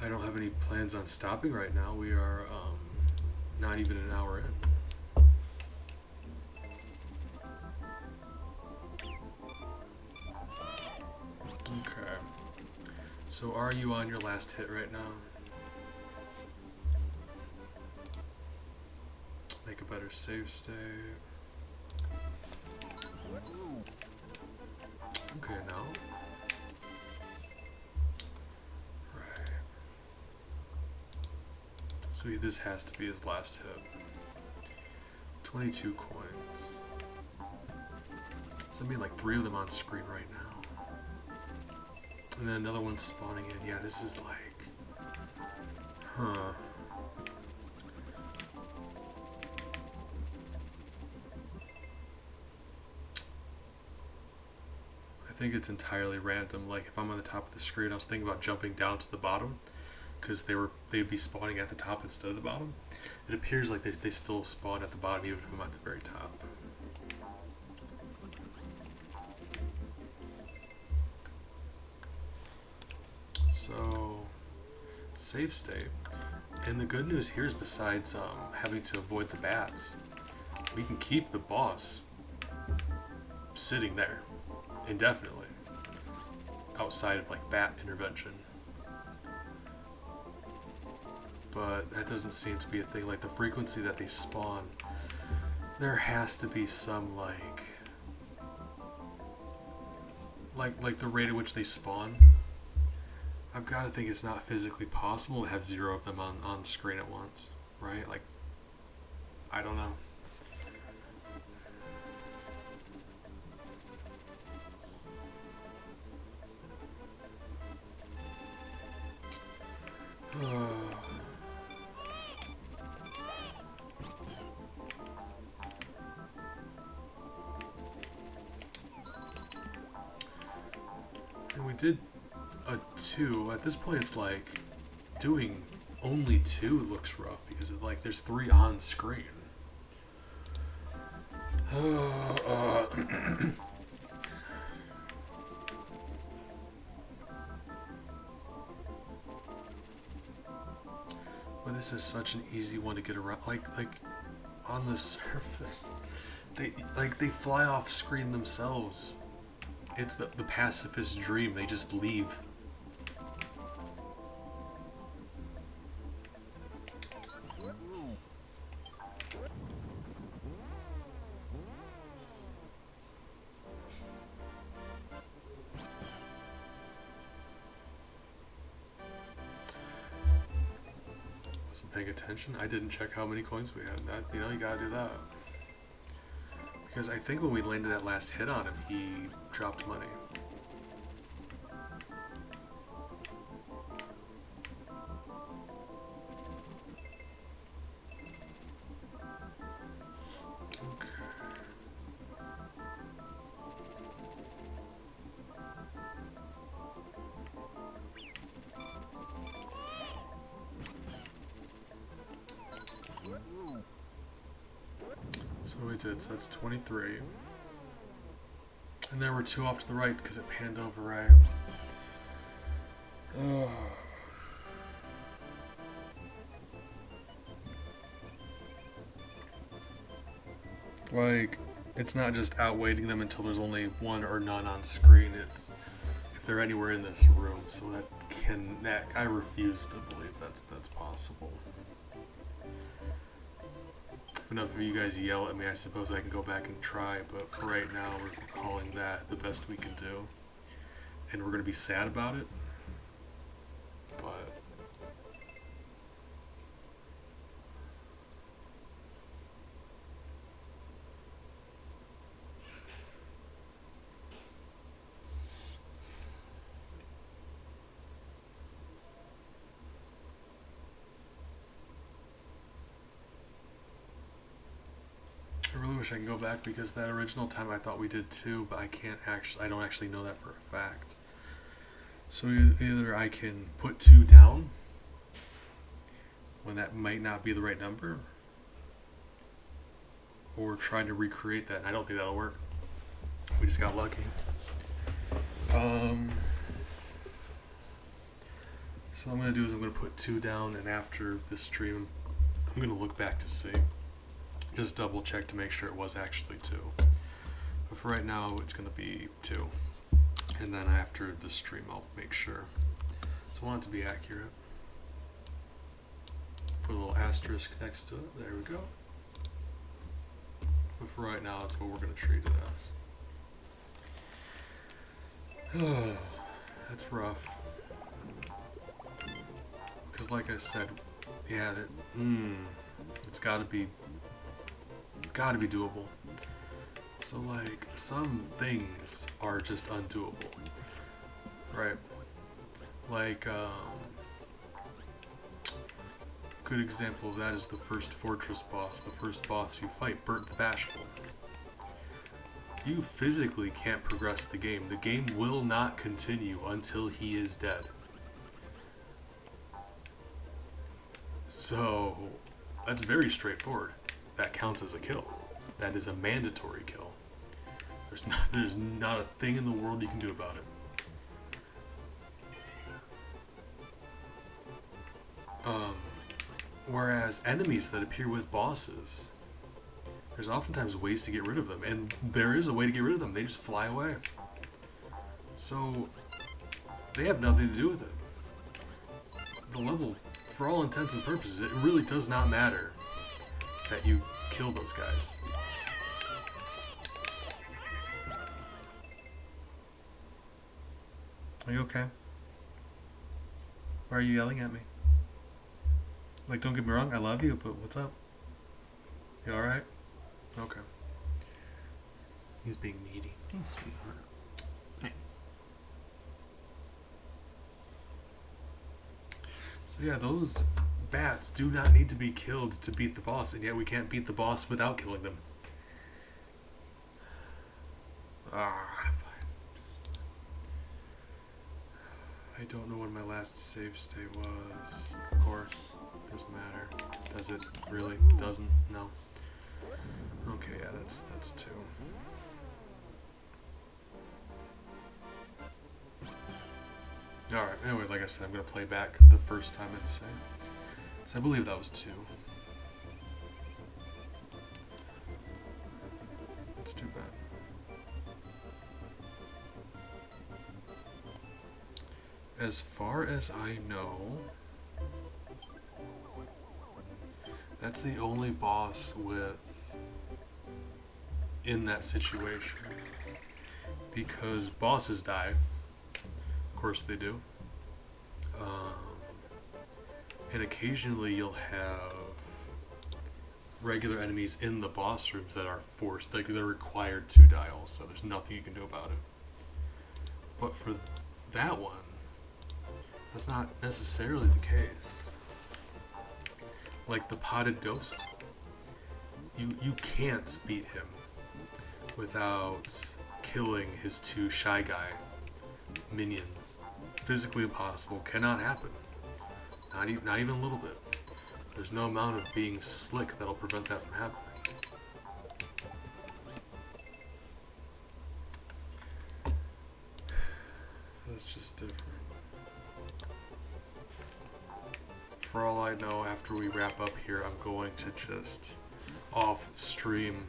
I don't have any plans on stopping right now. We are not even an hour in. Okay. So are you on your last hit right now? Make a better save state. Okay, now. Right. So this has to be his last hit. 22 coins. So I mean like 3 of them on screen right now. And then another one spawning in. Yeah, this is like... Huh. I think it's entirely random. Like, if I'm on the top of the screen, I was thinking about jumping down to the bottom, because they'd be spawning at the top instead of the bottom. It appears like they still spawn at the bottom, even if I'm at the very top. So, save state. And the good news here is, besides having to avoid the bats, we can keep the boss sitting there indefinitely, outside of like bat intervention. But that doesn't seem to be a thing. Like the frequency that they spawn, there has to be some like the rate at which they spawn. I've got to think it's not physically possible to have 0 of them on screen at once, right? Like, I don't know. And we did a 2. At this point, it's like doing only 2 looks rough because it's like there's 3 on screen. this is such an easy one to get around. Like on the surface, they fly off screen themselves. It's the pacifist dream. They just leave. Wasn't paying attention. I didn't check how many coins we had. That, you know, you gotta do that. Because I think when we landed that last hit on him, he dropped money. So we did, so that's 23. And there were 2 off to the right because it panned over right. Like, it's not just outweighting them until there's only 1 or none on screen. It's if they're anywhere in this room. So I refuse to believe that's possible. If enough of you guys yell at me, I suppose I can go back and try, but for right now, we're calling that the best we can do. And we're going to be sad about it, but... I really wish I could go back because that original time I thought we did 2, but I don't actually know that for a fact. So either I can put 2 down when that might not be the right number, or try to recreate that. I don't think that'll work. We just got lucky. So what I'm going to do is I'm going to put 2 down, and after this stream, I'm going to look back to see. Just double check to make sure it was actually 2. But for right now, it's going to be 2. And then after the stream, I'll make sure. So I want it to be accurate. Put a little asterisk next to it. There we go. But for right now, that's what we're going to treat it as. Oh, that's rough. Because like I said, yeah, it's got to be doable. So like some things are just undoable, right? Like good example of that is the first fortress boss. The first boss you fight, Bert the Bashful. You physically can't progress the game. The game will not continue until he is dead. So that's very straightforward. That counts as a kill. That is a mandatory kill. There's not a thing in the world you can do about it. Whereas enemies that appear with bosses, there's oftentimes ways to get rid of them, and there is a way to get rid of them. They just fly away. So they have nothing to do with it. The level, for all intents and purposes, it really does not matter that you kill those guys. Are you okay? Why are you yelling at me? Like, don't get me wrong, I love you, but what's up? You alright? Okay. He's being needy. Thanks, sweetheart. Hey. So yeah, those bats do not need to be killed to beat the boss, and yet we can't beat the boss without killing them. Fine. I don't know when my last save state was. Of course. Doesn't matter. Does it? Really? Doesn't? No. Okay, yeah, that's 2. Alright, anyway, like I said, I'm going to play back the first time and say. So I believe that was 2. That's too bad. As far as I know, that's the only boss with in that situation. Because bosses die. Of course they do. And occasionally you'll have regular enemies in the boss rooms that are forced, like they're required to die also. There's nothing you can do about it. But for that one, that's not necessarily the case. Like the potted ghost, you can't beat him without killing his 2 shy guy minions. Physically impossible, cannot happen. Not even a little bit. There's no amount of being slick that'll prevent that from happening. So it's just different. For all I know, after we wrap up here, I'm going to just off-stream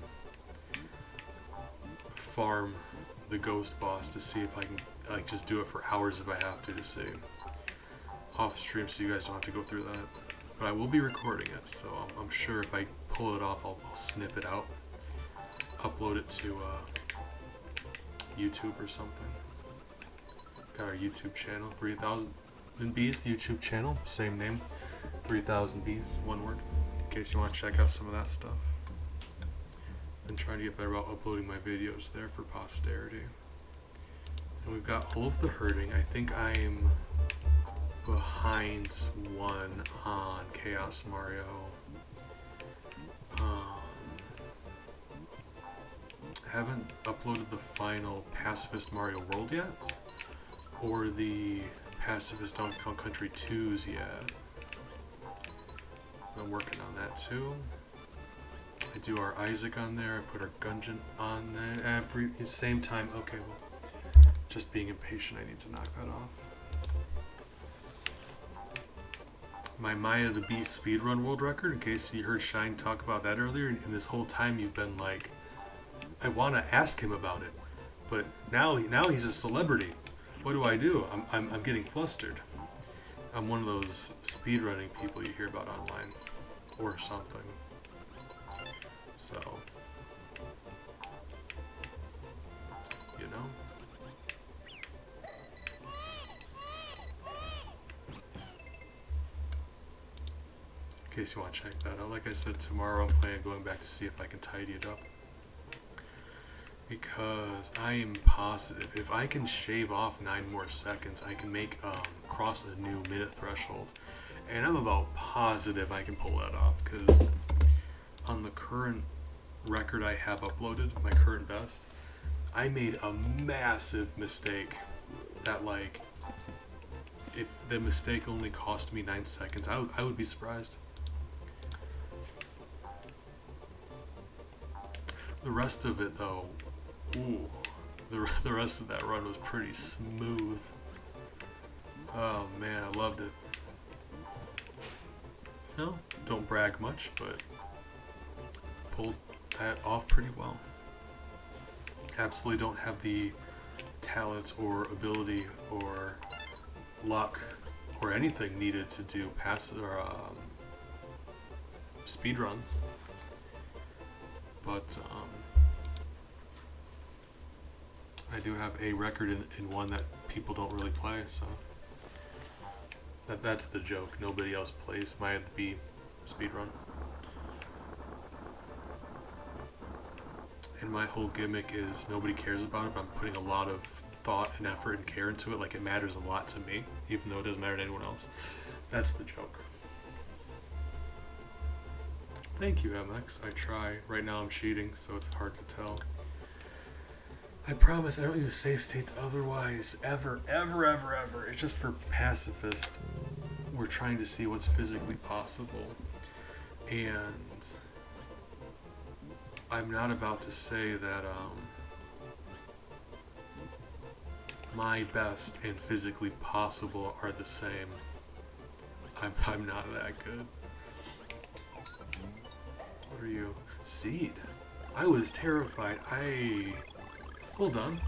farm the ghost boss to see if I can like just do it for hours if I have to see. Off stream so you guys don't have to go through that. But I will be recording it, so I'm sure if I pull it off, I'll snip it out, upload it to YouTube or something. Got our YouTube channel, 3000 Bees, the YouTube channel, same name, 3000 Bees, one word, in case you want to check out some of that stuff. Been trying to get better about uploading my videos there for posterity. And we've got all of the hurting. I think I'm behind 1 on Chaos Mario. Haven't uploaded the final Pacifist Mario World yet, or the Pacifist Donkey Kong Country 2s yet. I'm working on that too. I do our Isaac on there, I put our Gungeon on there same time. Okay, well, just being impatient, I need to knock that off. My Maya the Beast speedrun world record, in case you heard Shine talk about that earlier, and this whole time you've been like, I want to ask him about it, but now he's a celebrity. What do? I'm getting flustered. I'm one of those speedrunning people you hear about online, or something. So, you know. In case you want to check that out. Like I said, tomorrow I'm planning on going back to see if I can tidy it up. Because I am positive if I can shave off 9 more seconds, I can make cross a new minute threshold. And I'm about positive I can pull that off, because on the current record I have uploaded, my current best, I made a massive mistake that, like, if the mistake only cost me 9 seconds, I would be surprised. The rest of it, though, ooh, the rest of that run was pretty smooth. Oh man, I loved it. You know, don't brag much, but pulled that off pretty well. Absolutely don't have the talent or ability or luck or anything needed to do speed runs, but I do have a record in one that people don't really play, so that's the joke. Nobody else plays Maya the Bee speedrun. And my whole gimmick is nobody cares about it, but I'm putting a lot of thought and effort and care into it, like it matters a lot to me, even though it doesn't matter to anyone else. That's the joke. Thank you, MX. I try. Right now I'm cheating, so it's hard to tell. I promise I don't use save states otherwise, ever. It's just for Pacifist. We're trying to see what's physically possible. And I'm not about to say that my best and physically possible are the same. I'm not that good. What are you? Seed. I was terrified. Hold on.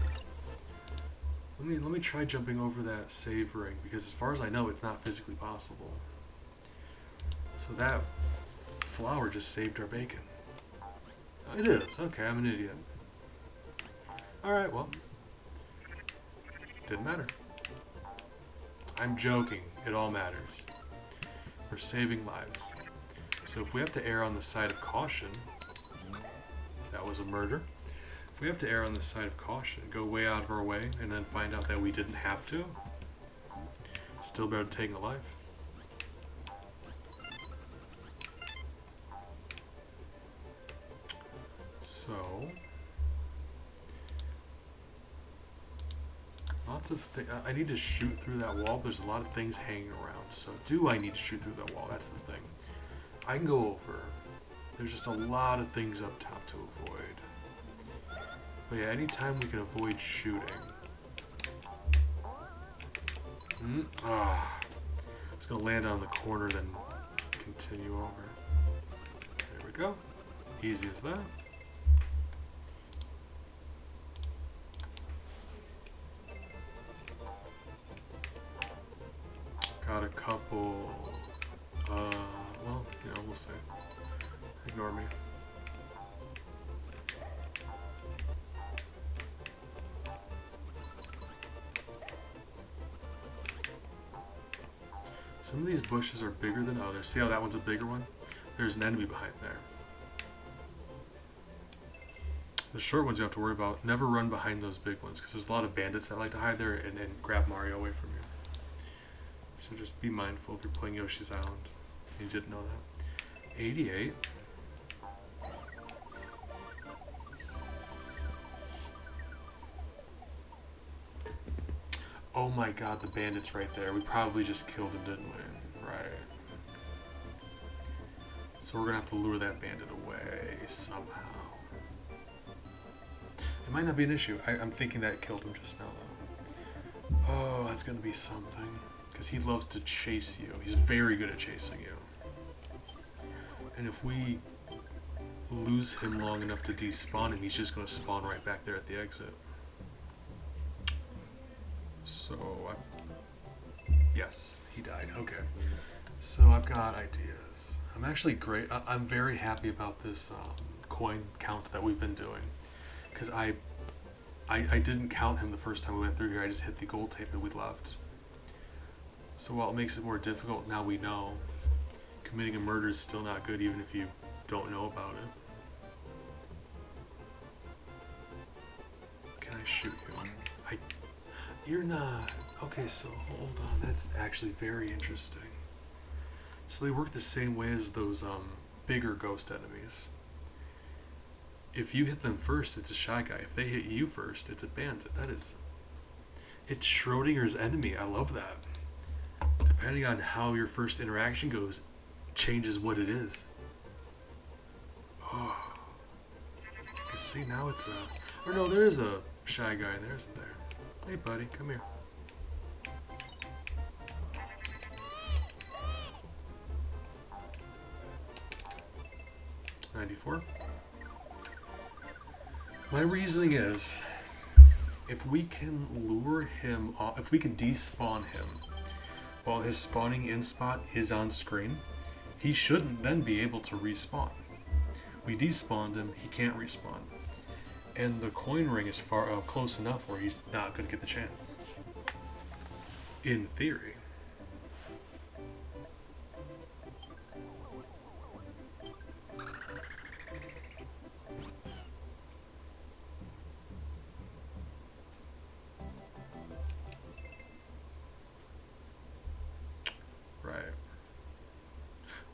Let me try jumping over that save ring, because as far as I know, it's not physically possible. So that flower just saved our bacon. Oh, it is. Okay, I'm an idiot. Alright, well. Didn't matter. I'm joking. It all matters. We're saving lives. So if we have to err on the side of caution, that was a murder. If we have to err on the side of caution, go way out of our way, and then find out that we didn't have to, still better than taking a life. So, lots of things. I need to shoot through that wall, but there's a lot of things hanging around. So, do I need to shoot through that wall? That's the thing. I can go over. There's just a lot of things up top to avoid. But yeah, anytime we can avoid shooting. It's going to land on the corner, then continue over. There we go. Easy as that. Got a couple, well, you know, we'll see. Ignore me. Some of these bushes are bigger than others. See how that one's a bigger one? There's an enemy behind there. The short ones you have to worry about. Never run behind those big ones, because there's a lot of bandits that like to hide there and grab Mario away from you. So just be mindful if you're playing Yoshi's Island. You didn't know that. 88. Oh my god, the bandit's right there. We probably just killed him, didn't we? Right. So we're gonna have to lure that bandit away somehow. It might not be an issue. I'm thinking that killed him just now, though. Oh, that's gonna be something. Because he loves to chase you. He's very good at chasing you. And if we lose him long enough to despawn him, he's just going to spawn right back there at the exit. So, yes, he died. Okay. So I've got ideas. I'm actually great. I'm very happy about this coin count that we've been doing. Because I didn't count him the first time we went through here. I just hit the gold tape and we left. So while it makes it more difficult, now we know. Committing a murder is still not good even if you don't know about it. Can I shoot you? You're not. Okay, so hold on. That's actually very interesting. So they work the same way as those bigger ghost enemies. If you hit them first, it's a shy guy. If they hit you first, it's a bandit. It's Schrodinger's enemy. I love that. Depending on how your first interaction goes, changes what it is. Oh. Cause see, now it's a... Or no, there is a shy guy in there, isn't there? Hey buddy, come here. $94. My reasoning is, if we can lure him off, if we can despawn him, while his spawning in spot is on screen, he shouldn't then be able to respawn. We despawned him, he can't respawn. And the coin ring is close enough where he's not going to get the chance. In theory.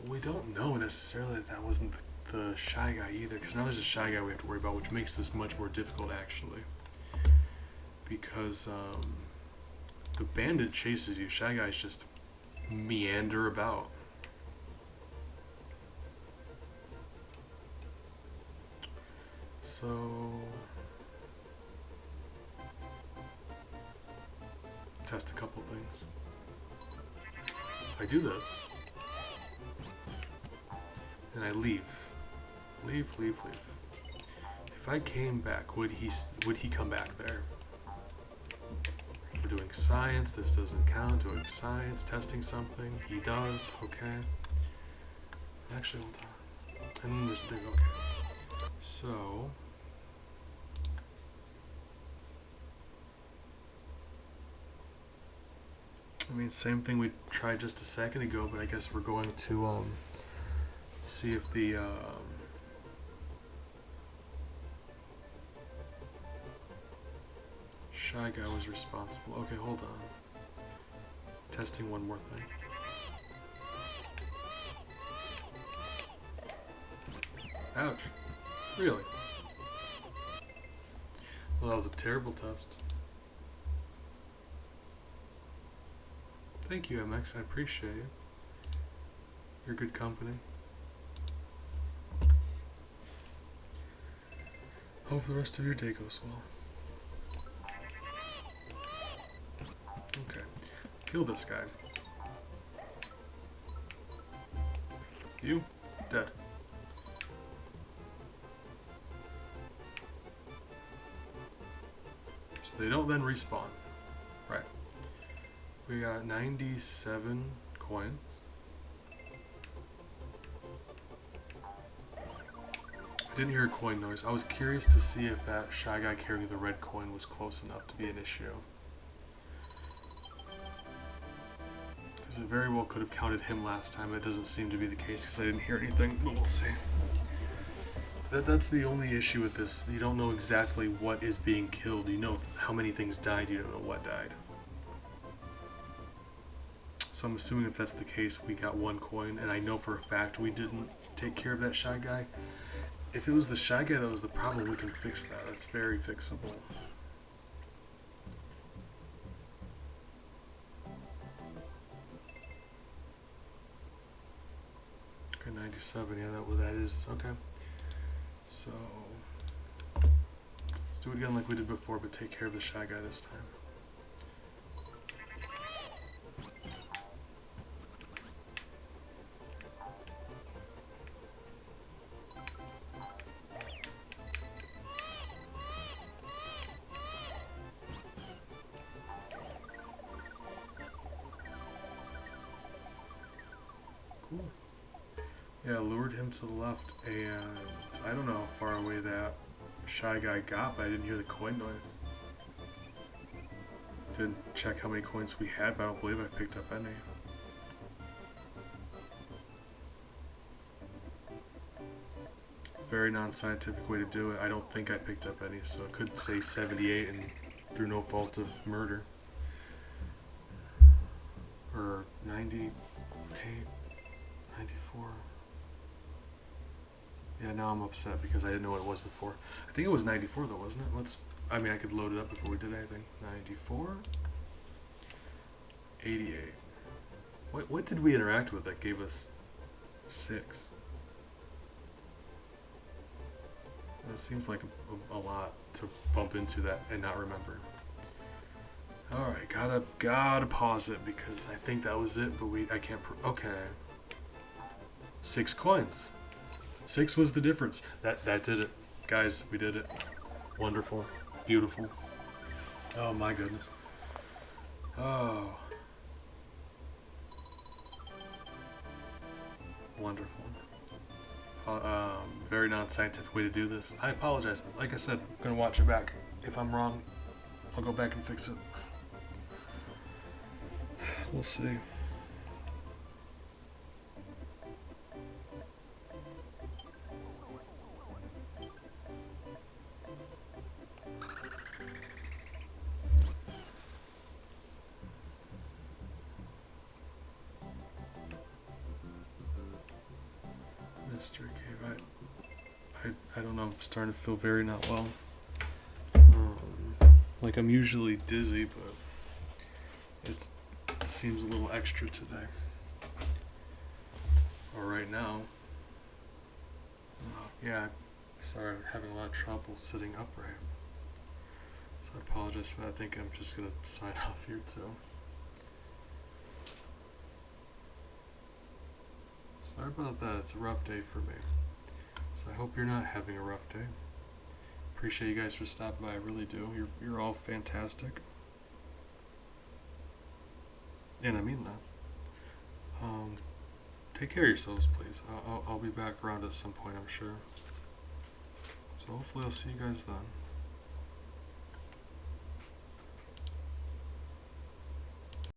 We don't know necessarily that that wasn't the shy guy either, because now there's a shy guy we have to worry about, which makes this much more difficult actually. Because the bandit chases you, shy guys just meander about. So test a couple things. I do this. And I leave. Leave. If I came back, would he come back there? We're doing science. This doesn't count. Doing science, testing something. He does. Okay. Actually, hold on. And then this thing. Okay. So. I mean, same thing we tried just a second ago, but I guess we're going to see if the shy guy was responsible. Okay, hold on. Testing one more thing. Ouch. Really? Well, that was a terrible test. Thank you, MX. I appreciate it. You're good company. Hope the rest of your day goes well. Okay. Kill this guy. You? Dead. So they don't then respawn. Right. We got 97 coins. I didn't hear a coin noise. I was curious to see if that shy guy carrying the red coin was close enough to be an issue. Because it very well could have counted him last time. It doesn't seem to be the case because I didn't hear anything, but we'll see. That's the only issue with this. You don't know exactly what is being killed. You know how many things died, you don't know what died. So I'm assuming if that's the case, we got one coin, and I know for a fact we didn't take care of that shy guy. If it was the shy guy that was the problem, we can fix that. That's very fixable. Okay, 97, yeah, that is, okay. So, let's do it again like we did before, but take care of the shy guy this time. Cool. Yeah, lured him to the left, and I don't know how far away that shy guy got, but I didn't hear the coin noise. Didn't check how many coins we had, but I don't believe I picked up any. Very non-scientific way to do it. I don't think I picked up any, so it could say 78 and through no fault of murder. Or 98, 94. Yeah, now I'm upset because I didn't know what it was before. I think it was 94 though, wasn't it? I mean, I could load it up before we did anything. 94? 88. What did we interact with that gave us 6? That seems like a lot to bump into that and not remember. Alright, gotta pause it because I think that was it, but I can't okay. 6 coins. 6 was the difference. That did it. Guys, we did it. Wonderful. Beautiful. Oh my goodness. Oh. Wonderful. Very non-scientific way to do this. I apologize. Like I said, I'm gonna watch it back. If I'm wrong, I'll go back and fix it. We'll see. Mystery cave. I don't know. I'm starting to feel very not well. Like I'm usually dizzy, but it seems a little extra today. Or right now. Yeah, I started having a lot of trouble sitting upright. So I apologize for that. I think I'm just gonna sign off here too. Sorry about that. It's a rough day for me. So I hope you're not having a rough day. Appreciate you guys for stopping by. I really do. You're all fantastic. And I mean that. Take care of yourselves, please. I'll be back around at some point, I'm sure. So hopefully I'll see you guys then.